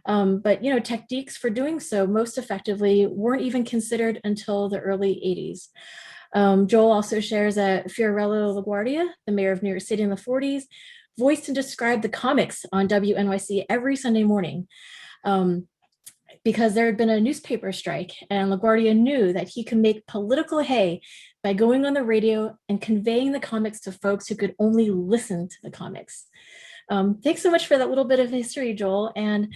But techniques for doing so most effectively weren't even considered until the early 80s. Joel also shares that Fiorello LaGuardia, the mayor of New York City in the 40s, voiced and described the comics on WNYC every Sunday morning because there had been a newspaper strike, and LaGuardia knew that he could make political hay by going on the radio and conveying the comics to folks who could only listen to the comics. Thanks so much for that little bit of history, Joel. And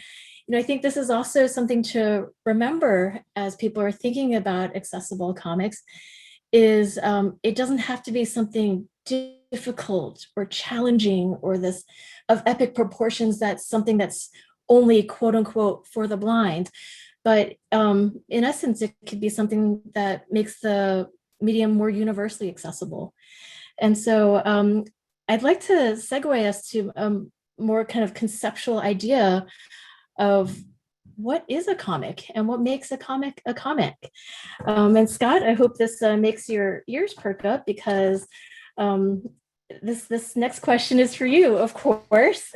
I think this is also something to remember as people are thinking about accessible comics, is it doesn't have to be something difficult or challenging or this of epic proportions that's something that's only quote unquote for the blind. But in essence, it could be something that makes the medium more universally accessible. And so I'd like to segue us to a more kind of conceptual idea of what is a comic and what makes a comic a comic. And Scott, I hope this makes your ears perk up, because this next question is for you, of course.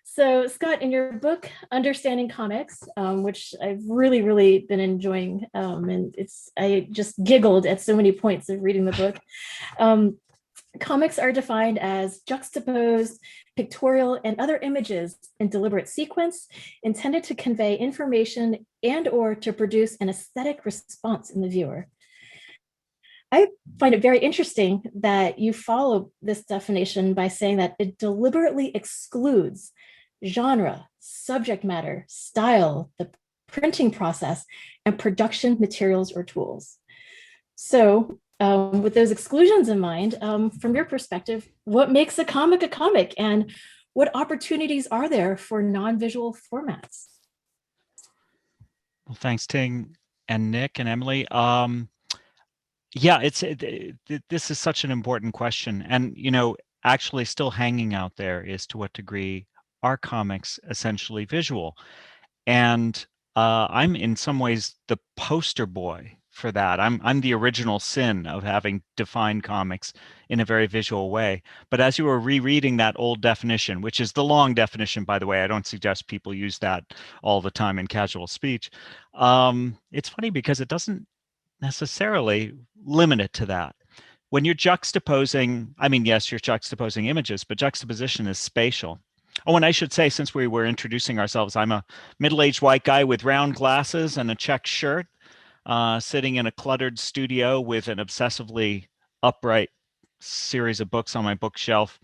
So Scott, in your book, Understanding Comics, which I've really been enjoying, and I just giggled at so many points of reading the book. Comics are defined as juxtaposed, pictorial, and other images in deliberate sequence intended to convey information and or to produce an aesthetic response in the viewer. I find it very interesting that you follow this definition by saying that it deliberately excludes genre, subject matter, style, the printing process, and production materials or tools. So with those exclusions in mind, from your perspective, what makes a comic, and what opportunities are there for non-visual formats? Well, thanks, Ting and Nick and Emily. Yeah, this is such an important question, and actually still hanging out there is to what degree are comics essentially visual? And I'm in some ways the poster boy for that. I'm the original sin of having defined comics in a very visual way. But as you were rereading that old definition, which is the long definition, by the way, I don't suggest people use that all the time in casual speech. It's funny because it doesn't necessarily limit it to that. When you're juxtaposing, yes, you're juxtaposing images, but juxtaposition is spatial. Oh, and I should say, since we were introducing ourselves, I'm a middle-aged white guy with round glasses and a check shirt, sitting in a cluttered studio with an obsessively upright series of books on my bookshelf.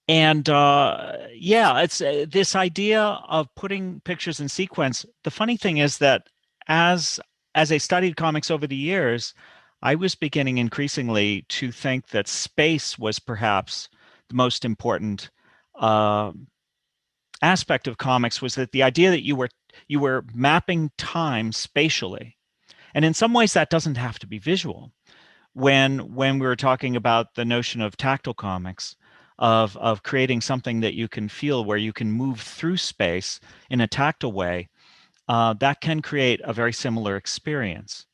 It's this idea of putting pictures in sequence. The funny thing is that as I studied comics over the years, I was beginning increasingly to think that space was perhaps the most important aspect of comics, was that the idea that you were mapping time spatially. And in some ways that doesn't have to be visual. When we were talking about the notion of tactile comics, of creating something that you can feel, where you can move through space in a tactile way, that can create a very similar experience.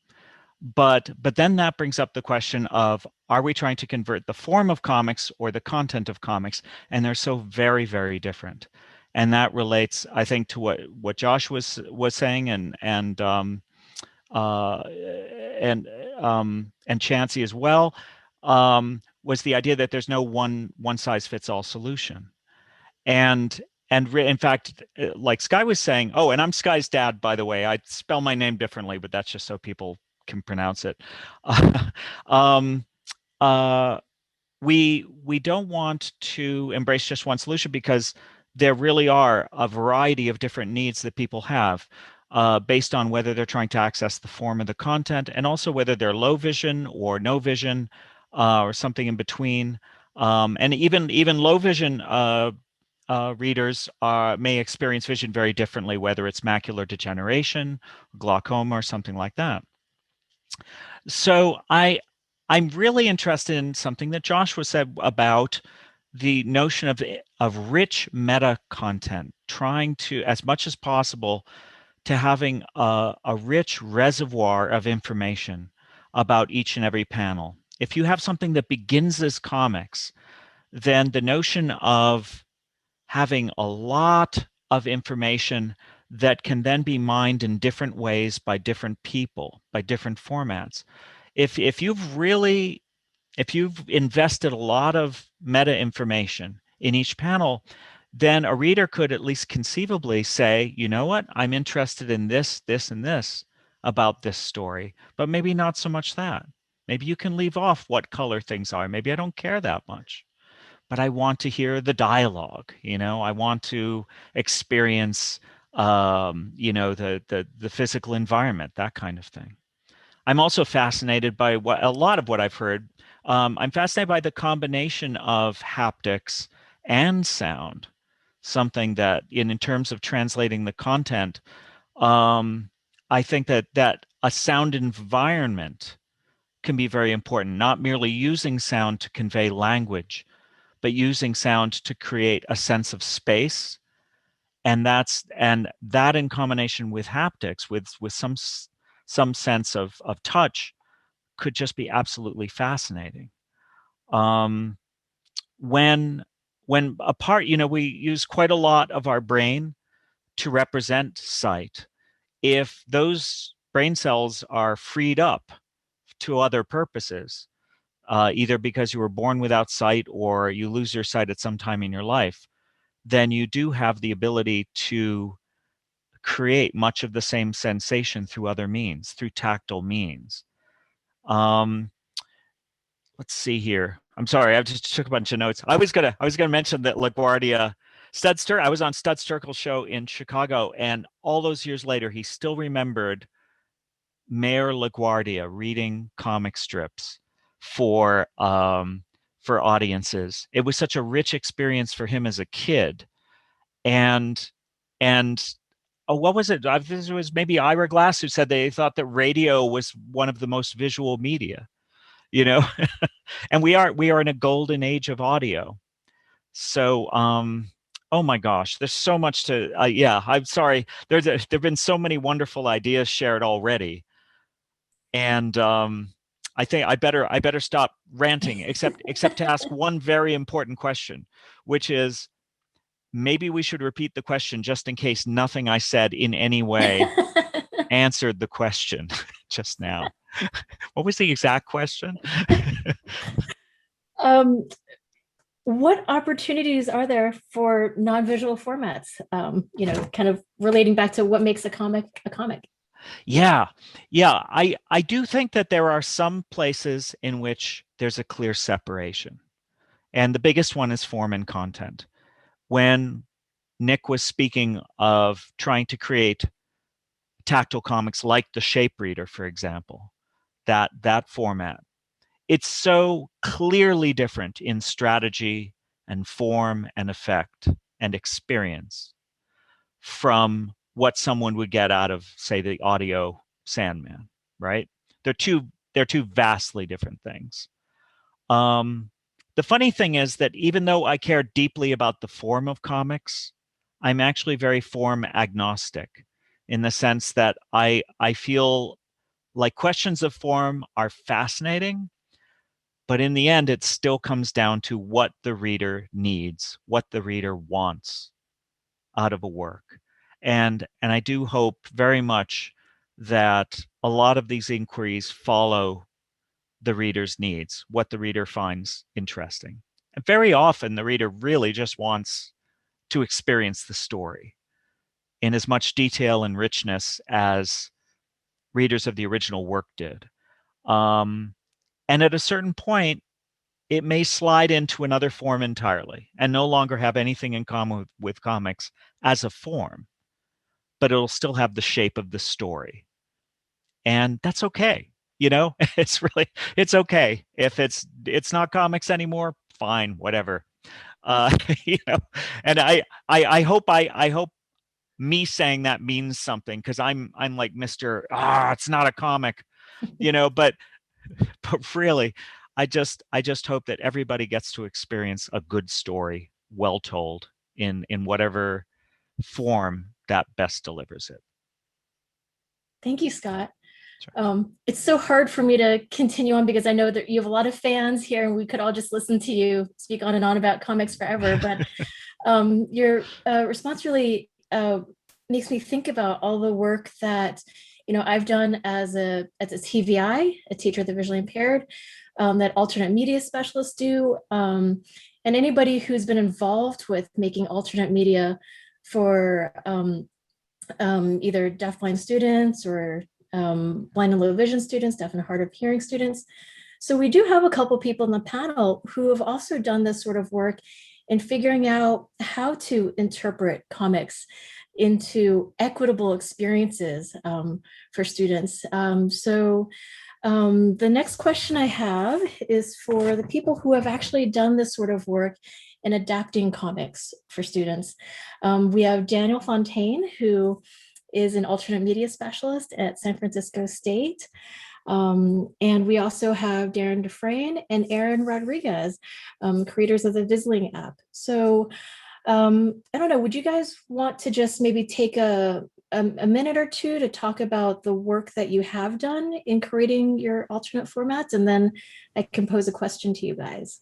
But then that brings up the question of, are we trying to convert the form of comics or the content of comics? And they're so very, very different. And that relates, I think, to what Josh was saying, and Chancey as well, was the idea that there's no one size fits all solution. And in fact, like Skye was saying, oh, and I'm Skye's dad, by the way. I spell my name differently, but that's just so people can pronounce it. um, we don't want to embrace just one solution, because there really are a variety of different needs that people have, based on whether they're trying to access the form of the content, and also whether they're low vision or no vision, or something in between. And even low vision readers may experience vision very differently, whether it's macular degeneration, glaucoma, or something like that. So I'm really interested in something that Joshua said about the notion of rich meta content, trying to, as much as possible, to having a rich reservoir of information about each and every panel. If you have something that begins as comics, then the notion of having a lot of information that can then be mined in different ways by different people, by different formats. If you've invested a lot of meta information in each panel, then a reader could at least conceivably say, you know what, I'm interested in this, this, and this about this story, but maybe not so much that. Maybe you can leave off what color things are. Maybe I don't care that much, but I want to hear the dialogue. I want to experience, the physical environment, that kind of thing. I'm also fascinated by a lot of what I've heard. I'm fascinated by the combination of haptics and sound, something that, in terms of translating the content, I think that a sound environment can be very important, not merely using sound to convey language, but using sound to create a sense of space. And that in combination with haptics, with some sense of touch, could just be absolutely fascinating. When a part, we use quite a lot of our brain to represent sight. If those brain cells are freed up to other purposes, either because you were born without sight or you lose your sight at some time in your life, then you do have the ability to create much of the same sensation through other means, through tactile means. Let's see here. I'm sorry, I just took a bunch of notes. I was gonna mention that LaGuardia, I was on Stud Sterkel's show in Chicago, and all those years later, he still remembered Mayor LaGuardia reading comic strips for audiences. It was such a rich experience for him as a kid, and what was it? It was maybe Ira Glass who said they thought that radio was one of the most visual media, and we are in a golden age of audio. So, oh my gosh, there's so much to. Yeah, I'm sorry. There've been so many wonderful ideas shared already, and I think I better stop ranting, except to ask one very important question, which is, maybe we should repeat the question just in case nothing I said in any way answered the question just now. What was the exact question? What opportunities are there for non-visual formats? Kind of relating back to what makes a comic a comic. Yeah. I do think that there are some places in which there's a clear separation. And the biggest one is form and content. When Nick was speaking of trying to create tactile comics like the Shape Reader, for example, that format, it's so clearly different in strategy and form and effect and experience from what someone would get out of, say, the audio Sandman, right? They're two vastly different things. The funny thing is that even though I care deeply about the form of comics, I'm actually very form agnostic. in the sense that I feel like questions of form are fascinating, but in the end, it still comes down to what the reader needs, what the reader wants out of a work. And I do hope very much that a lot of these inquiries follow the reader's needs, what the reader finds interesting. And very often the reader really just wants to experience the story in as much detail and richness as readers of the original work did. And at a certain point, it may slide into another form entirely and no longer have anything in common with comics as a form, but it'll still have the shape of the story. And that's okay. You know, it's okay. If it's not comics anymore, fine, whatever. You know, and I hope me saying that means something, because I'm like Mr. It's not a comic, you know, but really, I just hope that everybody gets to experience a good story, well told, in whatever form that best delivers it. Thank you, Scott. Sure. It's so hard for me to continue on because I know that you have a lot of fans here and we could all just listen to you speak on and on about comics forever. But your response really makes me think about all the work that, you know, I've done as a TVI, a teacher of the visually impaired, that alternate media specialists do, and anybody who's been involved with making alternate media for either deafblind students or blind and low vision students, deaf and hard of hearing students. So we do have a couple people in the panel who have also done this sort of work in figuring out how to interpret comics into equitable experiences for students. So the next question I have is for the people who have actually done this sort of work in adapting comics for students. We have Daniel Fontaine, who is an alternate media specialist at San Francisco State. And we also have Darren DeFrain and Aaron Rodriguez, creators of the Visling app. So I don't know, would you guys want to just maybe take a minute or two to talk about the work that you have done in creating your alternate formats? And then I can pose a question to you guys.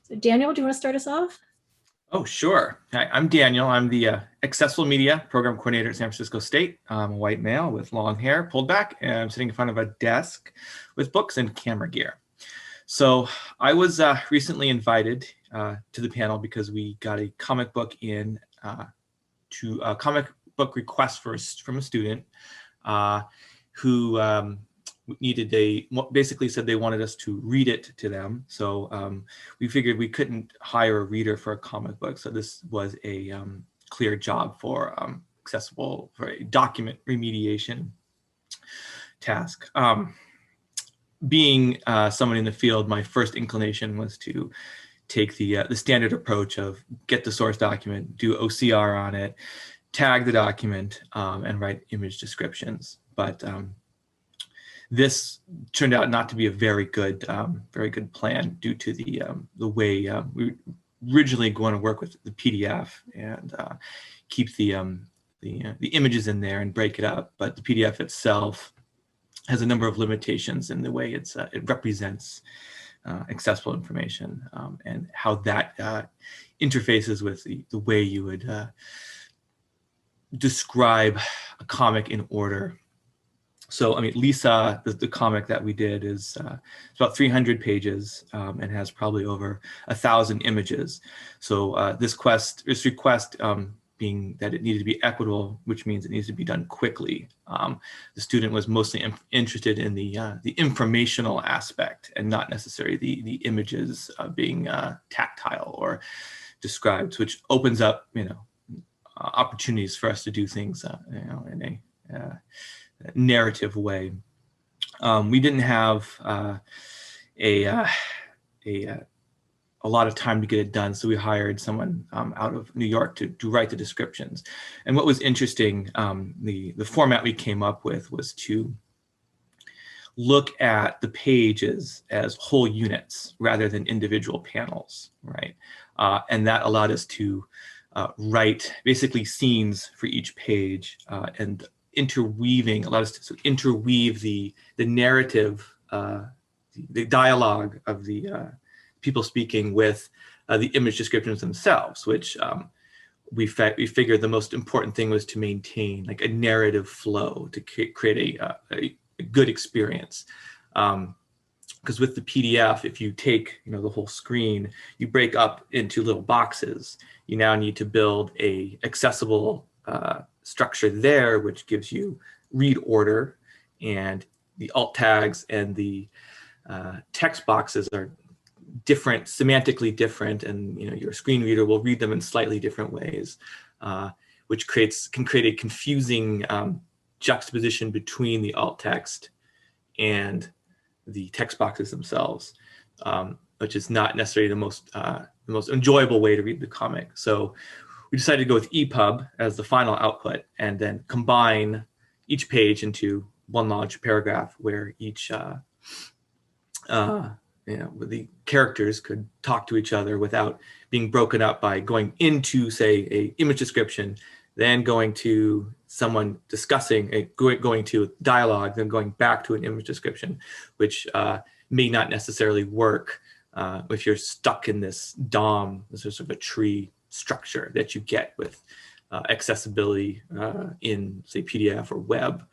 So Daniel, do you want to start us off? Oh, sure. Hi, I'm Daniel. I'm the Accessible Media Program Coordinator at San Francisco State. I'm a white male with long hair pulled back, and I'm sitting in front of a desk with books and camera gear. So I was recently invited to the panel because we got a comic book in to a comic book request from a student who basically said they wanted us to read it to them. So we figured we couldn't hire a reader for a comic book. So this was a clear job for a document remediation task. Being someone in the field, my first inclination was to take the standard approach of get the source document, do OCR on it, tag the document, and write image descriptions. But this turned out not to be a very good plan due to the way we originally going to work with the PDF and keep the images in there and break it up. But the PDF itself has a number of limitations in the way it represents accessible information and how that interfaces with the way you would describe a comic in order. So, I mean, Lisa, the comic that we did is about 300 pages and has probably over 1,000 images. So this request being that it needed to be equitable, which means it needs to be done quickly. The student was mostly interested in the informational aspect and not necessarily the images being tactile or described, which opens up, opportunities for us to do things, in a narrative way. We didn't have a lot of time to get it done, so we hired someone out of New York to write the descriptions. And what was interesting, the format we came up with was to look at the pages as whole units rather than individual panels, right? And that allowed us to write basically scenes for each page and interweaving, allow us to interweave the narrative, the dialogue of the people speaking with the image descriptions themselves, which we figured the most important thing was to maintain like a narrative flow to create a good experience. Because with the PDF, if you take the whole screen, you break up into little boxes. You now need to build a accessible structure there, which gives you read order, and the alt tags and the text boxes are different, semantically different, and your screen reader will read them in slightly different ways, which can create a confusing juxtaposition between the alt text and the text boxes themselves, which is not necessarily the most enjoyable way to read the comic. So we decided to go with EPUB as the final output, and then combine each page into one large paragraph where each the characters could talk to each other without being broken up by going into, say, a image description, then going to someone discussing, going to dialogue, then going back to an image description, which may not necessarily work if you're stuck in this DOM, this is sort of a tree structure that you get with accessibility in, say, PDF or web.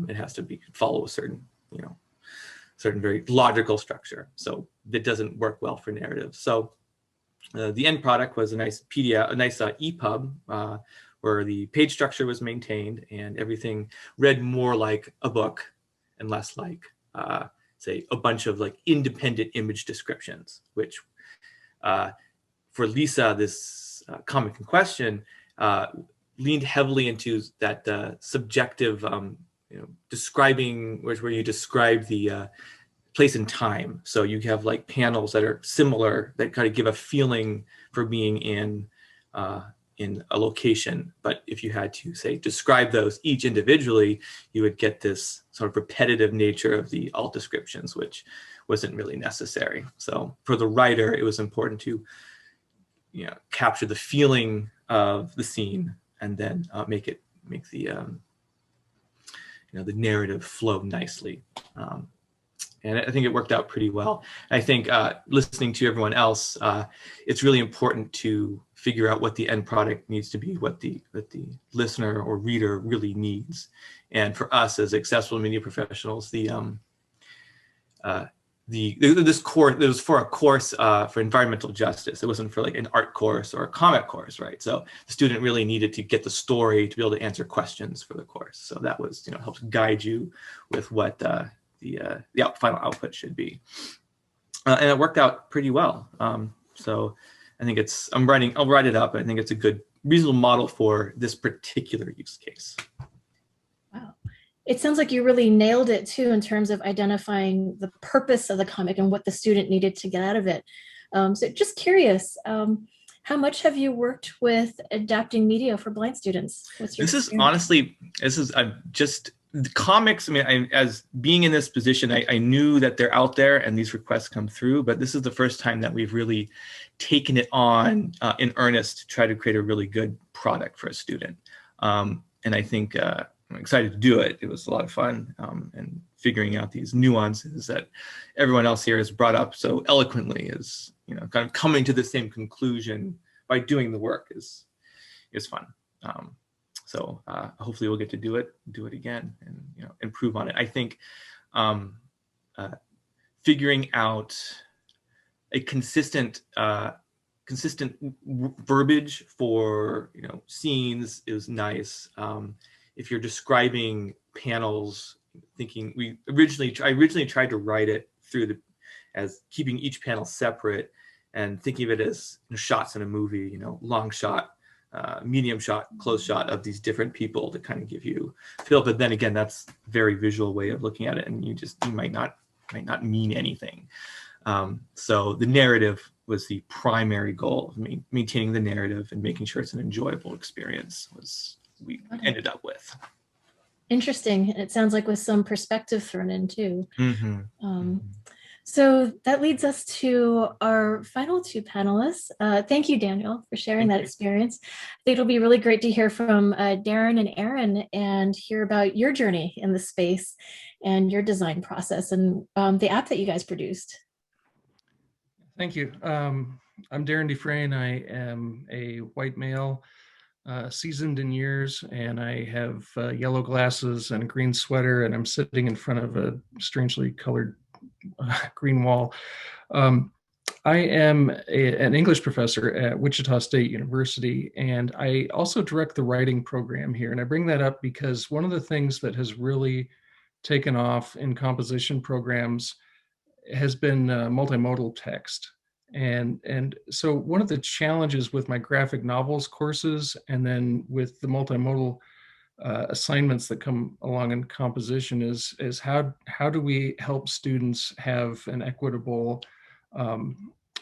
It has to follow a certain, certain very logical structure. So that doesn't work well for narrative. So the end product was a nice PDF, a nice EPUB, where the page structure was maintained and everything read more like a book and less like, say, a bunch of like independent image descriptions, which for Lisa, this comic in question, leaned heavily into that subjective, describing, where you describe the place and time. So you have like panels that are similar that kind of give a feeling for being in a location. But if you had to, say, describe those each individually, you would get this sort of repetitive nature of the alt descriptions, which wasn't really necessary. So for the writer, it was important to capture the feeling of the scene and then make the the narrative flow nicely. And I think it worked out pretty well. I think listening to everyone else, it's really important to figure out what the end product needs to be, what the listener or reader really needs. And for us as accessible media professionals, this course, it was for a course for environmental justice. It wasn't for like an art course or a comic course, right? So the student really needed to get the story to be able to answer questions for the course. So that was, helps guide you with what the final output should be. And it worked out pretty well. So I think I'll write it up. I think it's a good, reasonable model for this particular use case. Wow. It sounds like you really nailed it too, in terms of identifying the purpose of the comic and what the student needed to get out of it. So just curious, how much have you worked with adapting media for blind students? What's your experience? The comics, as being in this position, I knew that they're out there and these requests come through, but this is the first time that we've really taken it on in earnest to try to create a really good product for a student. And I think I'm excited to do it. It was a lot of fun, and figuring out these nuances that everyone else here has brought up so eloquently is, kind of coming to the same conclusion by doing the work is fun. So hopefully we'll get to do it again and improve on it. I think figuring out a consistent verbiage for scenes is nice. If you're describing panels, I originally tried to write it as keeping each panel separate and thinking of it as shots in a movie, long shot, medium shot, close shot of these different people to kind of give you feel. But then again, that's a very visual way of looking at it, and you might not mean anything. So the narrative was the primary goal of maintaining the narrative and making sure it's an enjoyable experience we ended up with. Interesting. It sounds like with some perspective thrown in too. Mm-hmm. So that leads us to our final two panelists. Thank you, Daniel, for sharing that experience. I think it'll be really great to hear from Darren and Aaron and hear about your journey in the space and your design process and the app that you guys produced. Thank you. I'm Darren DeFrain. I am a white male, seasoned in years, and I have yellow glasses and a green sweater, and I'm sitting in front of a strangely colored green wall. I am an English professor at Wichita State University, and I also direct the writing program here. And I bring that up because one of the things that has really taken off in composition programs has been multimodal text. And so one of the challenges with my graphic novels courses and then with the multimodal assignments that come along in composition is how do we help students have an equitable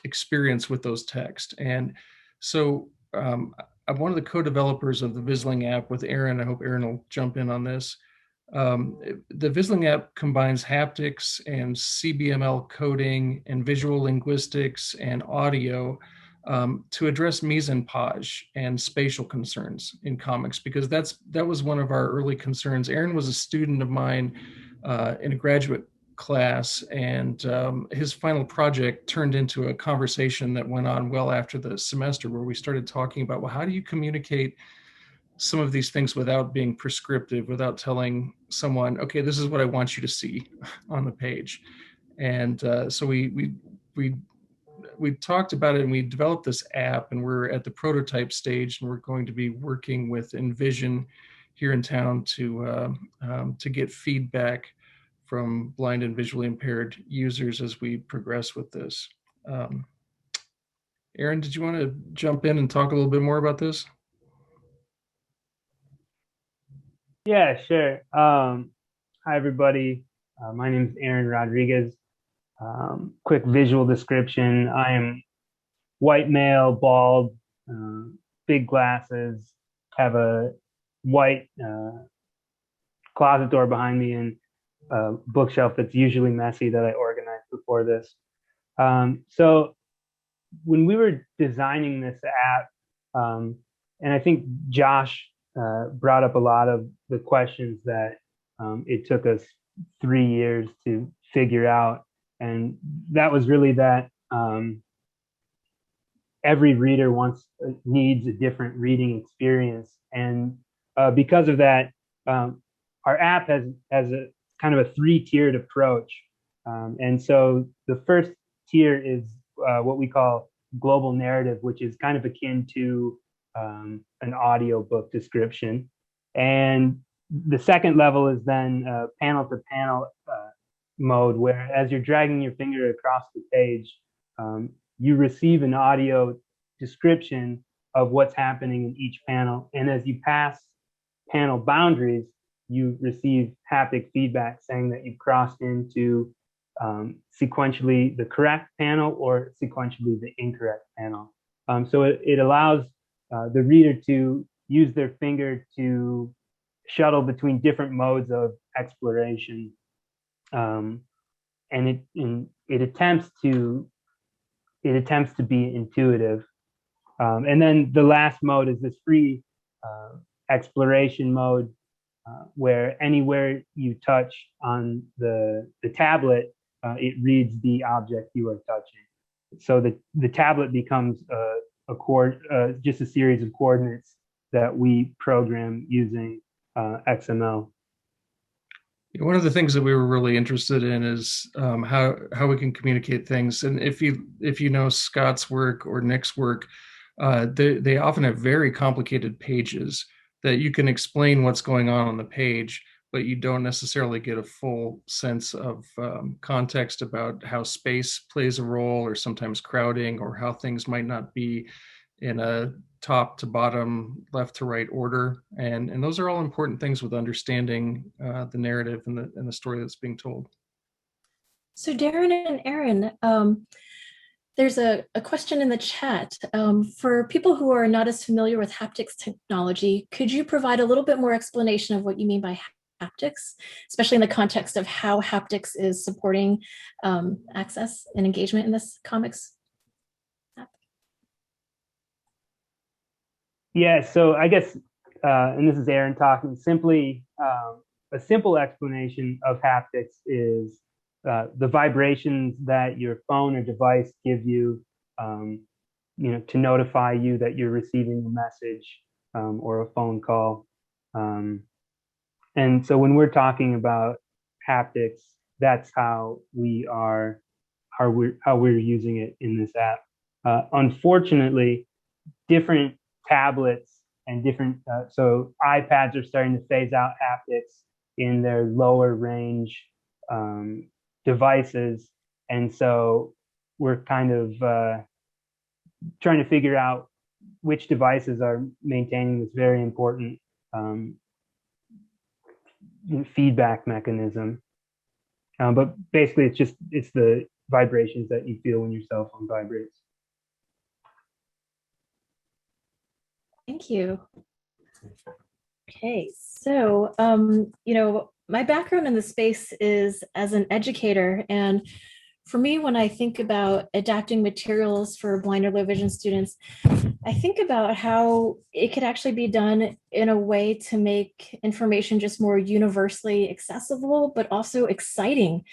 experience with those texts? And so I'm one of the co-developers of the Visling app with Aaron. I hope Aaron will jump in on this. The Visling app combines haptics and CBML coding and visual linguistics and audio to address mise-en-page and spatial concerns in comics, because that was one of our early concerns. Aaron was a student of mine in a graduate class, and his final project turned into a conversation that went on well after the semester, where we started talking about, well, how do you communicate some of these things without being prescriptive, without telling someone, okay, this is what I want you to see on the page. And so we talked about it, and we developed this app, and we're at the prototype stage, and we're going to be working with Envision here in town to get feedback from blind and visually impaired users as we progress with this. Aaron, did you want to jump in and talk a little bit more about this? Yeah, sure. Hi, everybody. My name is Aaron Rodriguez. Quick visual description. I am white male, bald, big glasses, have a white closet door behind me and a bookshelf that's usually messy that I organized before this. So when we were designing this app, and I think Josh brought up a lot of the questions that it took us 3 years to figure out. And that was really that every reader needs a different reading experience. And because of that, our app has a kind of a 3-tiered approach. And so the first tier is what we call global narrative, which is kind of akin to an audio book description. And the second level is then panel to panel mode, where as you're dragging your finger across the page, you receive an audio description of what's happening in each panel. And as you pass panel boundaries, you receive haptic feedback saying that you've crossed into sequentially the correct panel or sequentially the incorrect panel. So it allows the reader to use their finger to shuttle between different modes of exploration. And it attempts to be intuitive. And then the last mode is this free exploration mode, where anywhere you touch on the tablet, it reads the object you are touching. So the tablet becomes just a series of coordinates that we program using XML. One of the things that we were really interested in is how we can communicate things. And if you know Scott's work or Nick's work, they often have very complicated pages that you can explain what's going on the page, but you don't necessarily get a full sense of context about how space plays a role, or sometimes crowding, or how things might not be in a top to bottom, left to right order. And those are all important things with understanding the narrative and the story that's being told. So Darren and Aaron, there's a question in the chat. For people who are not as familiar with haptics technology, could you provide a little bit more explanation of what you mean by haptics, especially in the context of how haptics is supporting access and engagement in this comics app? Yeah, so I guess, and this is Aaron talking, simply a simple explanation of haptics is the vibrations that your phone or device give you, to notify you that you're receiving a message or a phone call. And so when we're talking about haptics, that's how we're using it in this app. Unfortunately, different tablets and different, so iPads are starting to phase out haptics in their lower range devices. And so we're kind of trying to figure out which devices are maintaining this very important feedback mechanism. But basically it's the vibrations that you feel when your cell phone vibrates. Thank you. Okay, so, my background in the space is as an educator. And for me, when I think about adapting materials for blind or low vision students, I think about how it could actually be done in a way to make information just more universally accessible, but also exciting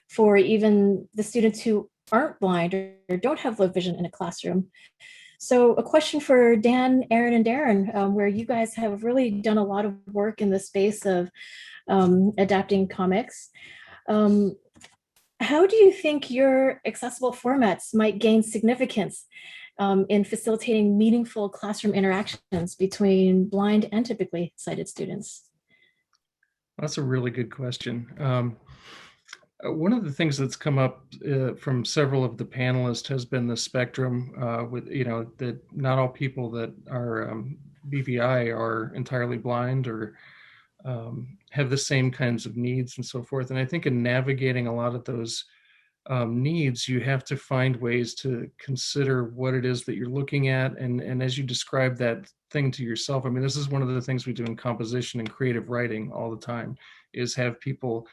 for even the students who aren't blind or don't have low vision in a classroom. So a question for Dan, Aaron, and Darren, where you guys have really done a lot of work in the space of adapting comics. How do you think your accessible formats might gain significance in facilitating meaningful classroom interactions between blind and typically sighted students? That's a really good question. One of the things that's come up from several of the panelists has been the spectrum with, that not all people that are BVI are entirely blind or have the same kinds of needs and so forth. And I think in navigating a lot of those needs, you have to find ways to consider what it is that you're looking at. And as you describe that thing to yourself, I mean, this is one of the things we do in composition and creative writing all the time, is have people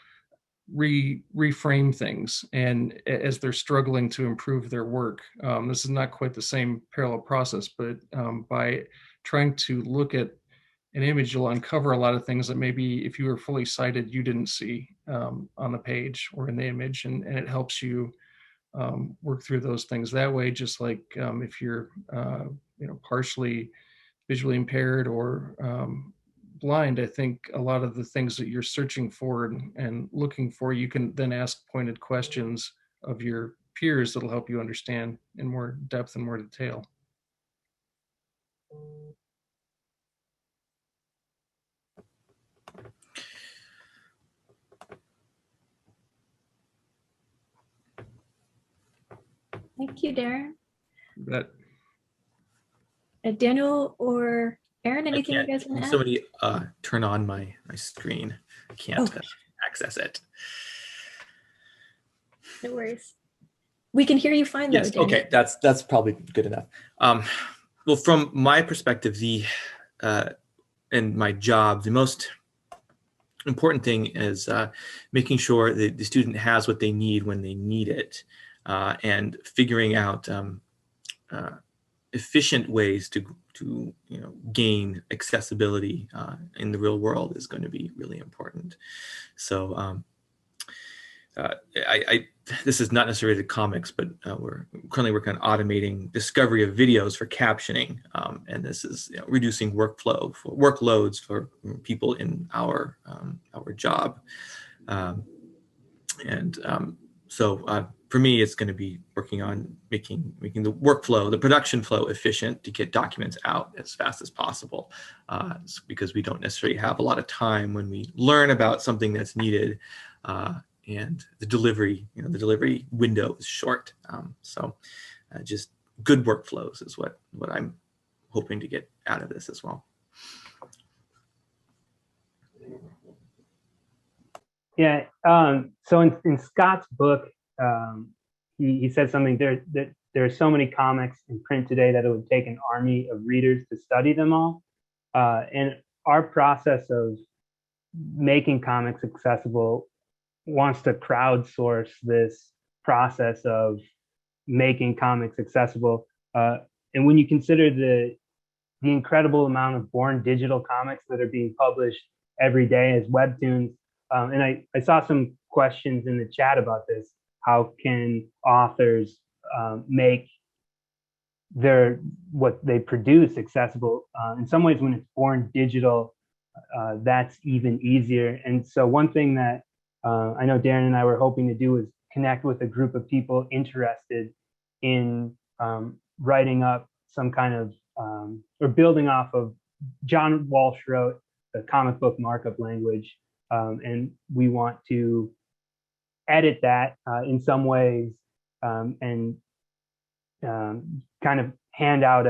reframe things, and as they're struggling to improve their work. This is not quite the same parallel process, but by trying to look at an image, you'll uncover a lot of things that maybe if you were fully sighted, you didn't see on the page or in the image, and it helps you work through those things that way. Just like if you're partially visually impaired or blind, I think a lot of the things that you're searching for and looking for, you can then ask pointed questions of your peers that'll help you understand in more depth and more detail. Thank you, Darren. But Daniel or Aaron, anything you guys want to add? Somebody turn on my screen. I can't access it. No worries. We can hear you fine, though. Yes. Daniel. Okay. That's probably good enough. Well, from my perspective, and my job, the most important thing is making sure that the student has what they need when they need it, and figuring out efficient ways to gain accessibility in the real world is going to be really important. So this is not necessarily the comics, but we're currently working on automating discovery of videos for captioning, and this is reducing workloads for people in our job, so for me, it's going to be working on making the workflow, the production flow efficient to get documents out as fast as possible, because we don't necessarily have a lot of time when we learn about something that's needed, and the delivery window is short. So just good workflows is what I'm hoping to get out of this as well. Yeah. So in Scott's book, he said something that there are so many comics in print today that it would take an army of readers to study them all. And our process of making comics accessible wants to crowdsource this process of making comics accessible. And when you consider the incredible amount of born digital comics that are being published every day as webtoons, and I saw some questions in the chat about this. How can authors make what they produce accessible? In some ways, when it's born digital, that's even easier. And so one thing that I know Darren and I were hoping to do is connect with a group of people interested in writing up some kind of, or building off of John Walsh wrote the comic book markup language. And we want to edit that in some ways and kind of hand out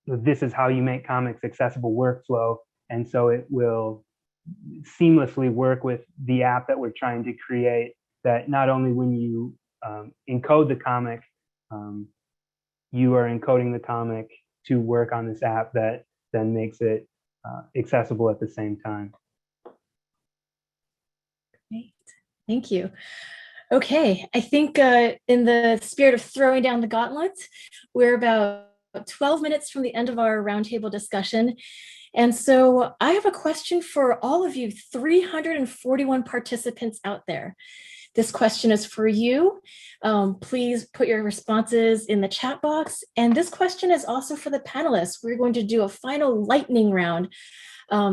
this is how you make comics accessible workflow. And so it will seamlessly work with the app that we're trying to create, that not only when you encode the comic, you are encoding the comic to work on this app that then makes it accessible at the same time. Great, thank you. Okay, I think in the spirit of throwing down the gauntlet, we're about 12 minutes from the end of our roundtable discussion. And so I have a question for all of you 341 participants out there. This question is for you. Please put your responses in the chat box. And this question is also for the panelists. We're going to do a final lightning round.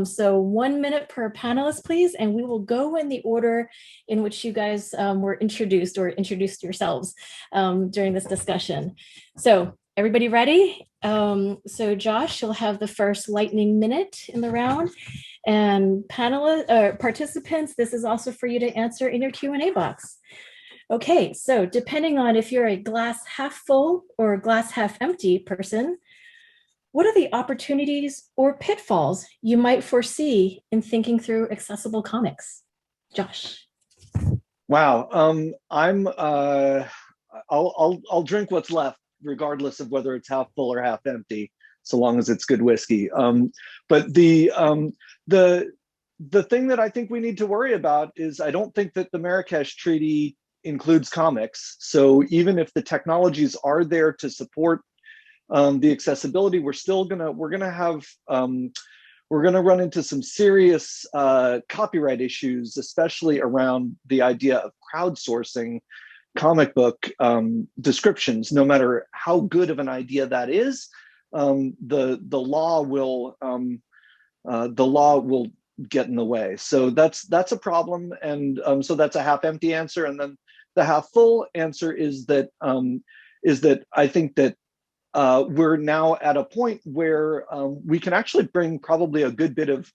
So 1 minute per panelist, please. And we will go in the order in which you guys were introduced or introduced yourselves during this discussion. So everybody ready? So Josh, you'll have the first lightning minute in the round. And panelists, participants, this is also for you to answer in your Q&A box. Okay, so depending on if you're a glass half full or glass half empty person, what are the opportunities or pitfalls you might foresee in thinking through accessible comics? Josh. Wow, I'll drink what's left, regardless of whether it's half full or half empty, so long as it's good whiskey. But the thing that I think we need to worry about is I don't think that the Marrakesh Treaty includes comics. So even if the technologies are there to support the accessibility, we're gonna run into some serious copyright issues, especially around the idea of crowdsourcing comic book descriptions. No matter how good of an idea that is, the law will get in the way. So that's a problem, and so that's a half empty answer. And then the half full answer is that I think that we're now at a point where we can actually bring probably a good bit of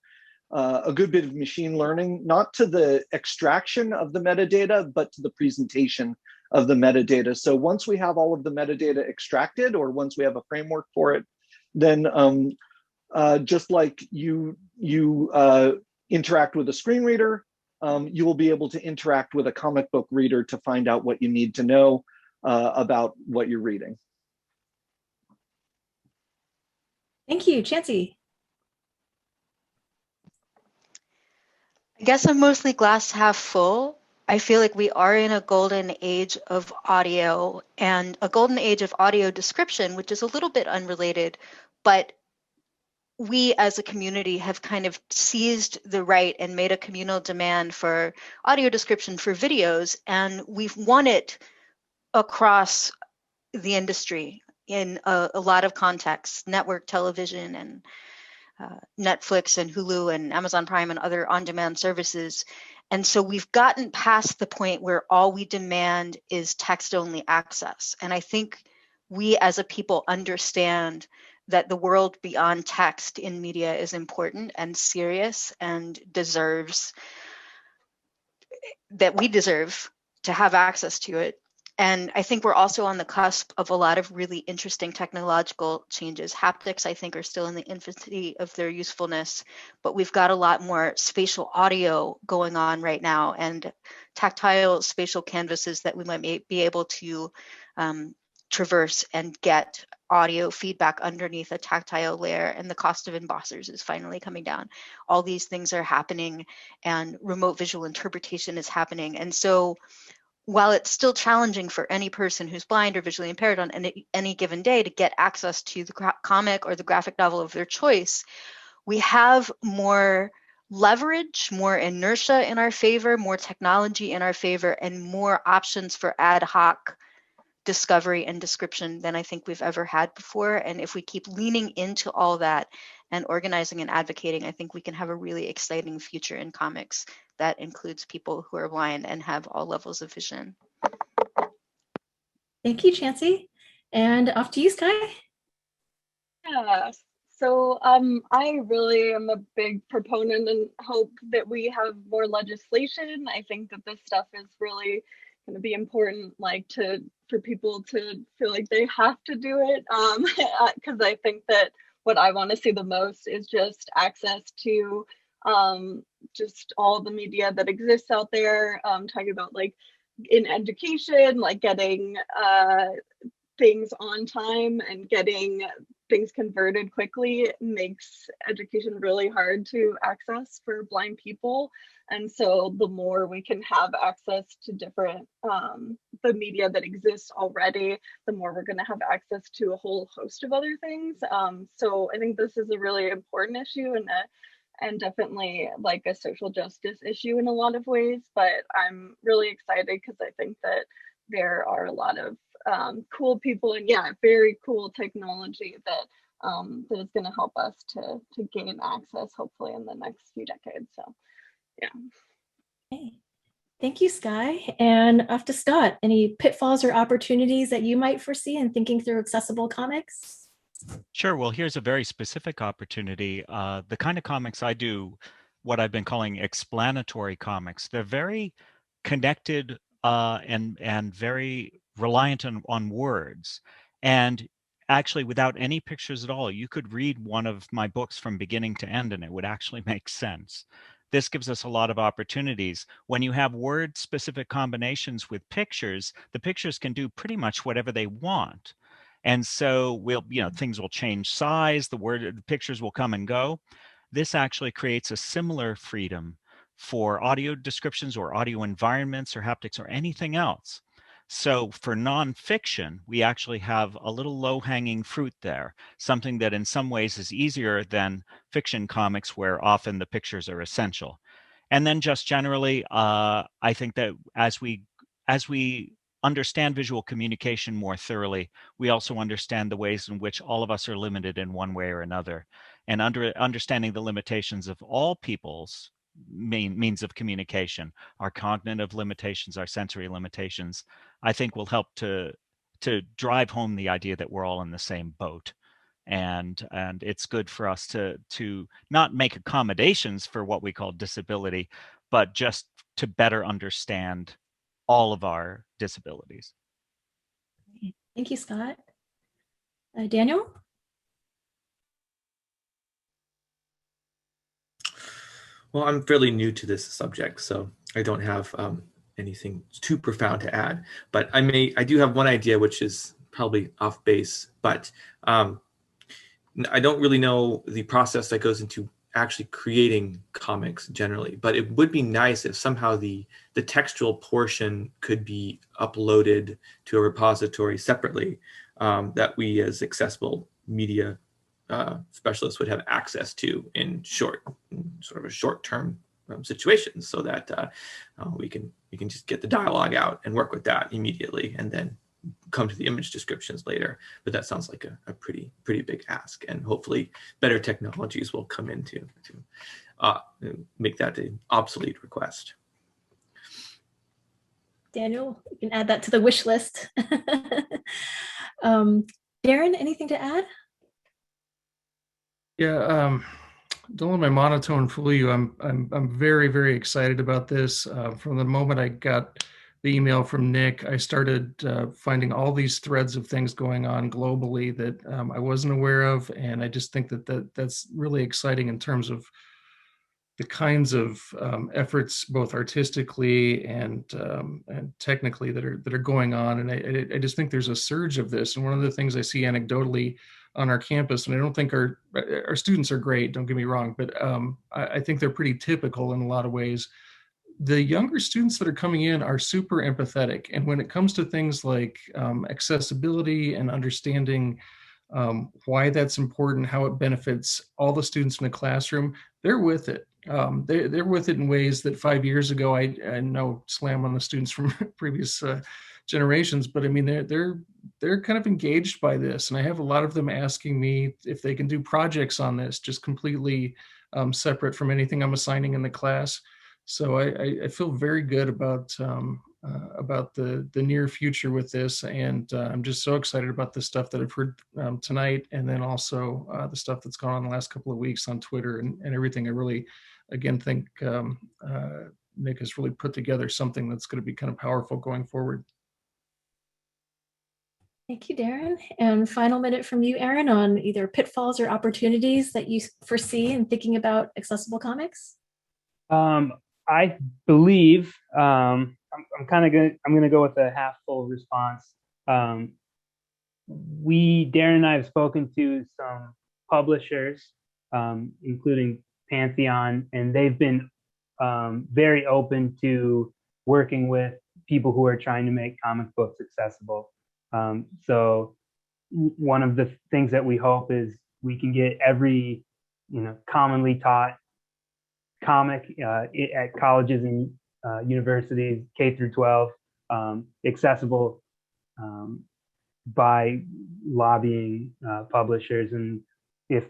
machine learning, not to the extraction of the metadata, but to the presentation of the metadata. So once we have all of the metadata extracted, or once we have a framework for it, then just like you interact with a screen reader, you will be able to interact with a comic book reader to find out what you need to know about what you're reading. Thank you, Chancey. I guess I'm mostly glass half full. I feel like we are in a golden age of audio, and a golden age of audio description, which is a little bit unrelated, but we as a community have kind of seized the right and made a communal demand for audio description for videos, and we've won it across the industry in a lot of contexts, network television and Netflix and Hulu and Amazon Prime and other on-demand services. And so we've gotten past the point where all we demand is text-only access. And I think we as a people understand that the world beyond text in media is important and serious and deserves, that we deserve to have access to it. And I think we're also on the cusp of a lot of really interesting technological changes. Haptics, I think, are still in the infancy of their usefulness, but we've got a lot more spatial audio going on right now, and tactile spatial canvases that we might be able to traverse and get audio feedback underneath a tactile layer, and the cost of embossers is finally coming down. All these things are happening, and remote visual interpretation is happening. And so while it's still challenging for any person who's blind or visually impaired on any given day to get access to the comic or the graphic novel of their choice, we have more leverage, more inertia in our favor, more technology in our favor, and more options for ad hoc discovery and description than I think we've ever had before. And if we keep leaning into all that and organizing and advocating, I think we can have a really exciting future in comics that includes people who are blind and have all levels of vision. Thank you, Chancey. And off to you, Skye. Yeah, so I really am a big proponent and hope that we have more legislation. I think that this stuff is really going to be important, like for people to feel like they have to do it, because I think that what I want to see the most is just access to just all the media that exists out there. Talking about like in education, like getting things on time and getting things converted quickly makes education really hard to access for blind people. And so the more we can have access to different the media that exists already, the more we're going to have access to a whole host of other things. So I think this is a really important issue and definitely like a social justice issue in a lot of ways. But I'm really excited because I think that there are a lot of cool people and very cool technology that that is going to help us to gain access hopefully in the next few decades. So yeah. Okay. Thank you, Skye. And off to Scott. Any pitfalls or opportunities that you might foresee in thinking through accessible comics? Sure. Well, here's a very specific opportunity. The kind of comics I do, what I've been calling explanatory comics, they're very connected and very reliant on words. And actually, without any pictures at all, you could read one of my books from beginning to end and it would actually make sense. This gives us a lot of opportunities. When you have word-specific combinations with pictures, the pictures can do pretty much whatever they want. And so things will change size, the pictures will come and go. This actually creates a similar freedom for audio descriptions or audio environments or haptics or anything else. So for nonfiction, we actually have a little low-hanging fruit there, something that in some ways is easier than fiction comics where often the pictures are essential. And then just generally, I think that as we understand visual communication more thoroughly, we also understand the ways in which all of us are limited in one way or another. And understanding the limitations of all people's means of communication, our cognitive limitations, our sensory limitations, I think will help to drive home the idea that we're all in the same boat. And it's good for us to not make accommodations for what we call disability, but just to better understand all of our disabilities. Thank you, Scott. Daniel? Well, I'm fairly new to this subject, so I don't have anything too profound to add. But I do have one idea, which is probably off base, but I don't really know the process that goes into actually creating comics generally. But it would be nice if somehow the textual portion could be uploaded to a repository separately that we as accessible media specialists would have access to in sort of a short-term situations, so that we can just get the dialogue out and work with that immediately, and then come to the image descriptions later. But that sounds like a pretty big ask, and hopefully better technologies will come in to make that an obsolete request. Daniel, you can add that to the wish list. Darren, anything to add? Yeah, don't let my monotone fool you. I'm very, very excited about this. From the moment I got the email from Nick, I started finding all these threads of things going on globally that I wasn't aware of, and I just think that that's really exciting in terms of the kinds of efforts, both artistically and technically, that are going on. And I just think there's a surge of this. And one of the things I see anecdotally on our campus, and I don't think our students are great, don't get me wrong, but I think they're pretty typical in a lot of ways. The younger students that are coming in are super empathetic. And when it comes to things like accessibility and understanding why that's important, how it benefits all the students in the classroom, they're with it. They're with it in ways that 5 years ago, I know, slam on the students from previous generations, but I mean, they're kind of engaged by this. And I have a lot of them asking me if they can do projects on this, just completely separate from anything I'm assigning in the class. So I feel very good about the near future with this, and I'm just so excited about the stuff that I've heard tonight, and then also the stuff that's gone on the last couple of weeks on Twitter and everything. I really, again, think Nick has really put together something that's going to be kind of powerful going forward. Thank you, Darren. And final minute from you, Aaron, on either pitfalls or opportunities that you foresee in thinking about accessible comics. I believe I'm going to go with a half full response. Darren and I have spoken to some publishers, including Pantheon, and they've been very open to working with people who are trying to make comic books accessible. So one of the things that we hope is we can get every, commonly taught comic at colleges and universities, K through 12, accessible by lobbying publishers. And if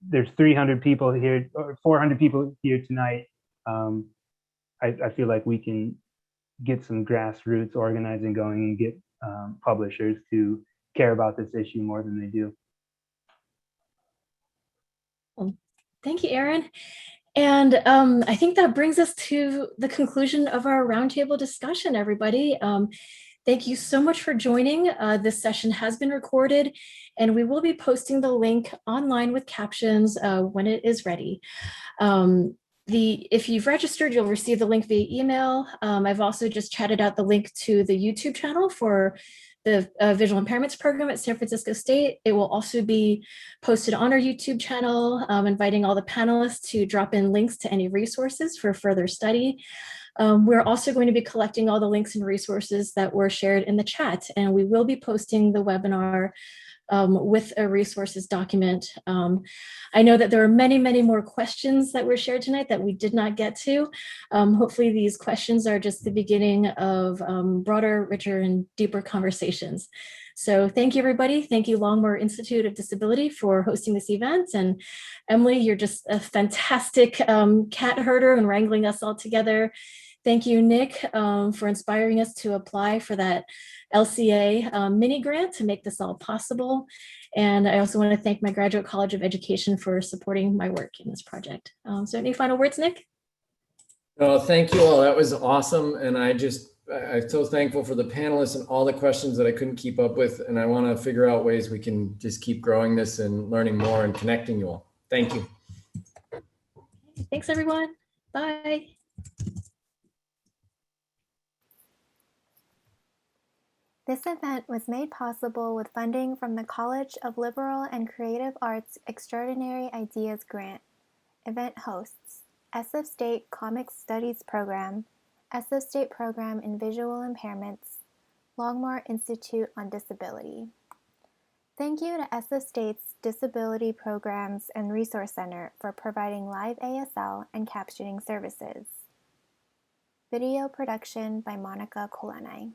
there's 300 people here or 400 people here tonight, I feel like we can get some grassroots organizing going and get publishers to care about this issue more than they do. Well, thank you, Aaron. And I think that brings us to the conclusion of our roundtable discussion, everybody. Thank you so much for joining. This session has been recorded, and we will be posting the link online with captions when it is ready. If you've registered, you'll receive the link via email. I've also just chatted out the link to the YouTube channel for the visual impairments program at San Francisco State. It will also be posted on our YouTube channel, inviting all the panelists to drop in links to any resources for further study. We're also going to be collecting all the links and resources that were shared in the chat, and we will be posting the webinar with a resources document. I know that there are many, many more questions that were shared tonight that we did not get to. Hopefully these questions are just the beginning of broader, richer, and deeper conversations. So thank you, everybody. Thank you, Longmore Institute of Disability, for hosting this event. And Emily, you're just a fantastic cat herder and wrangling us all together. Thank you, Nick, for inspiring us to apply for that LCA mini grant to make this all possible. And I also want to thank my Graduate College of Education for supporting my work in this project. So any final words, Nick? Well, thank you all. That was awesome. And I'm so thankful for the panelists and all the questions that I couldn't keep up with. And I want to figure out ways we can just keep growing this and learning more and connecting you all. Thank you. Thanks, everyone. Bye. This event was made possible with funding from the College of Liberal and Creative Arts Extraordinary Ideas Grant. Event hosts: SF State Comics Studies Program, SF State Program in Visual Impairments, Longmore Institute on Disability. Thank you to SF State's Disability Programs and Resource Center for providing live ASL and captioning services. Video production by Monica Kolenai.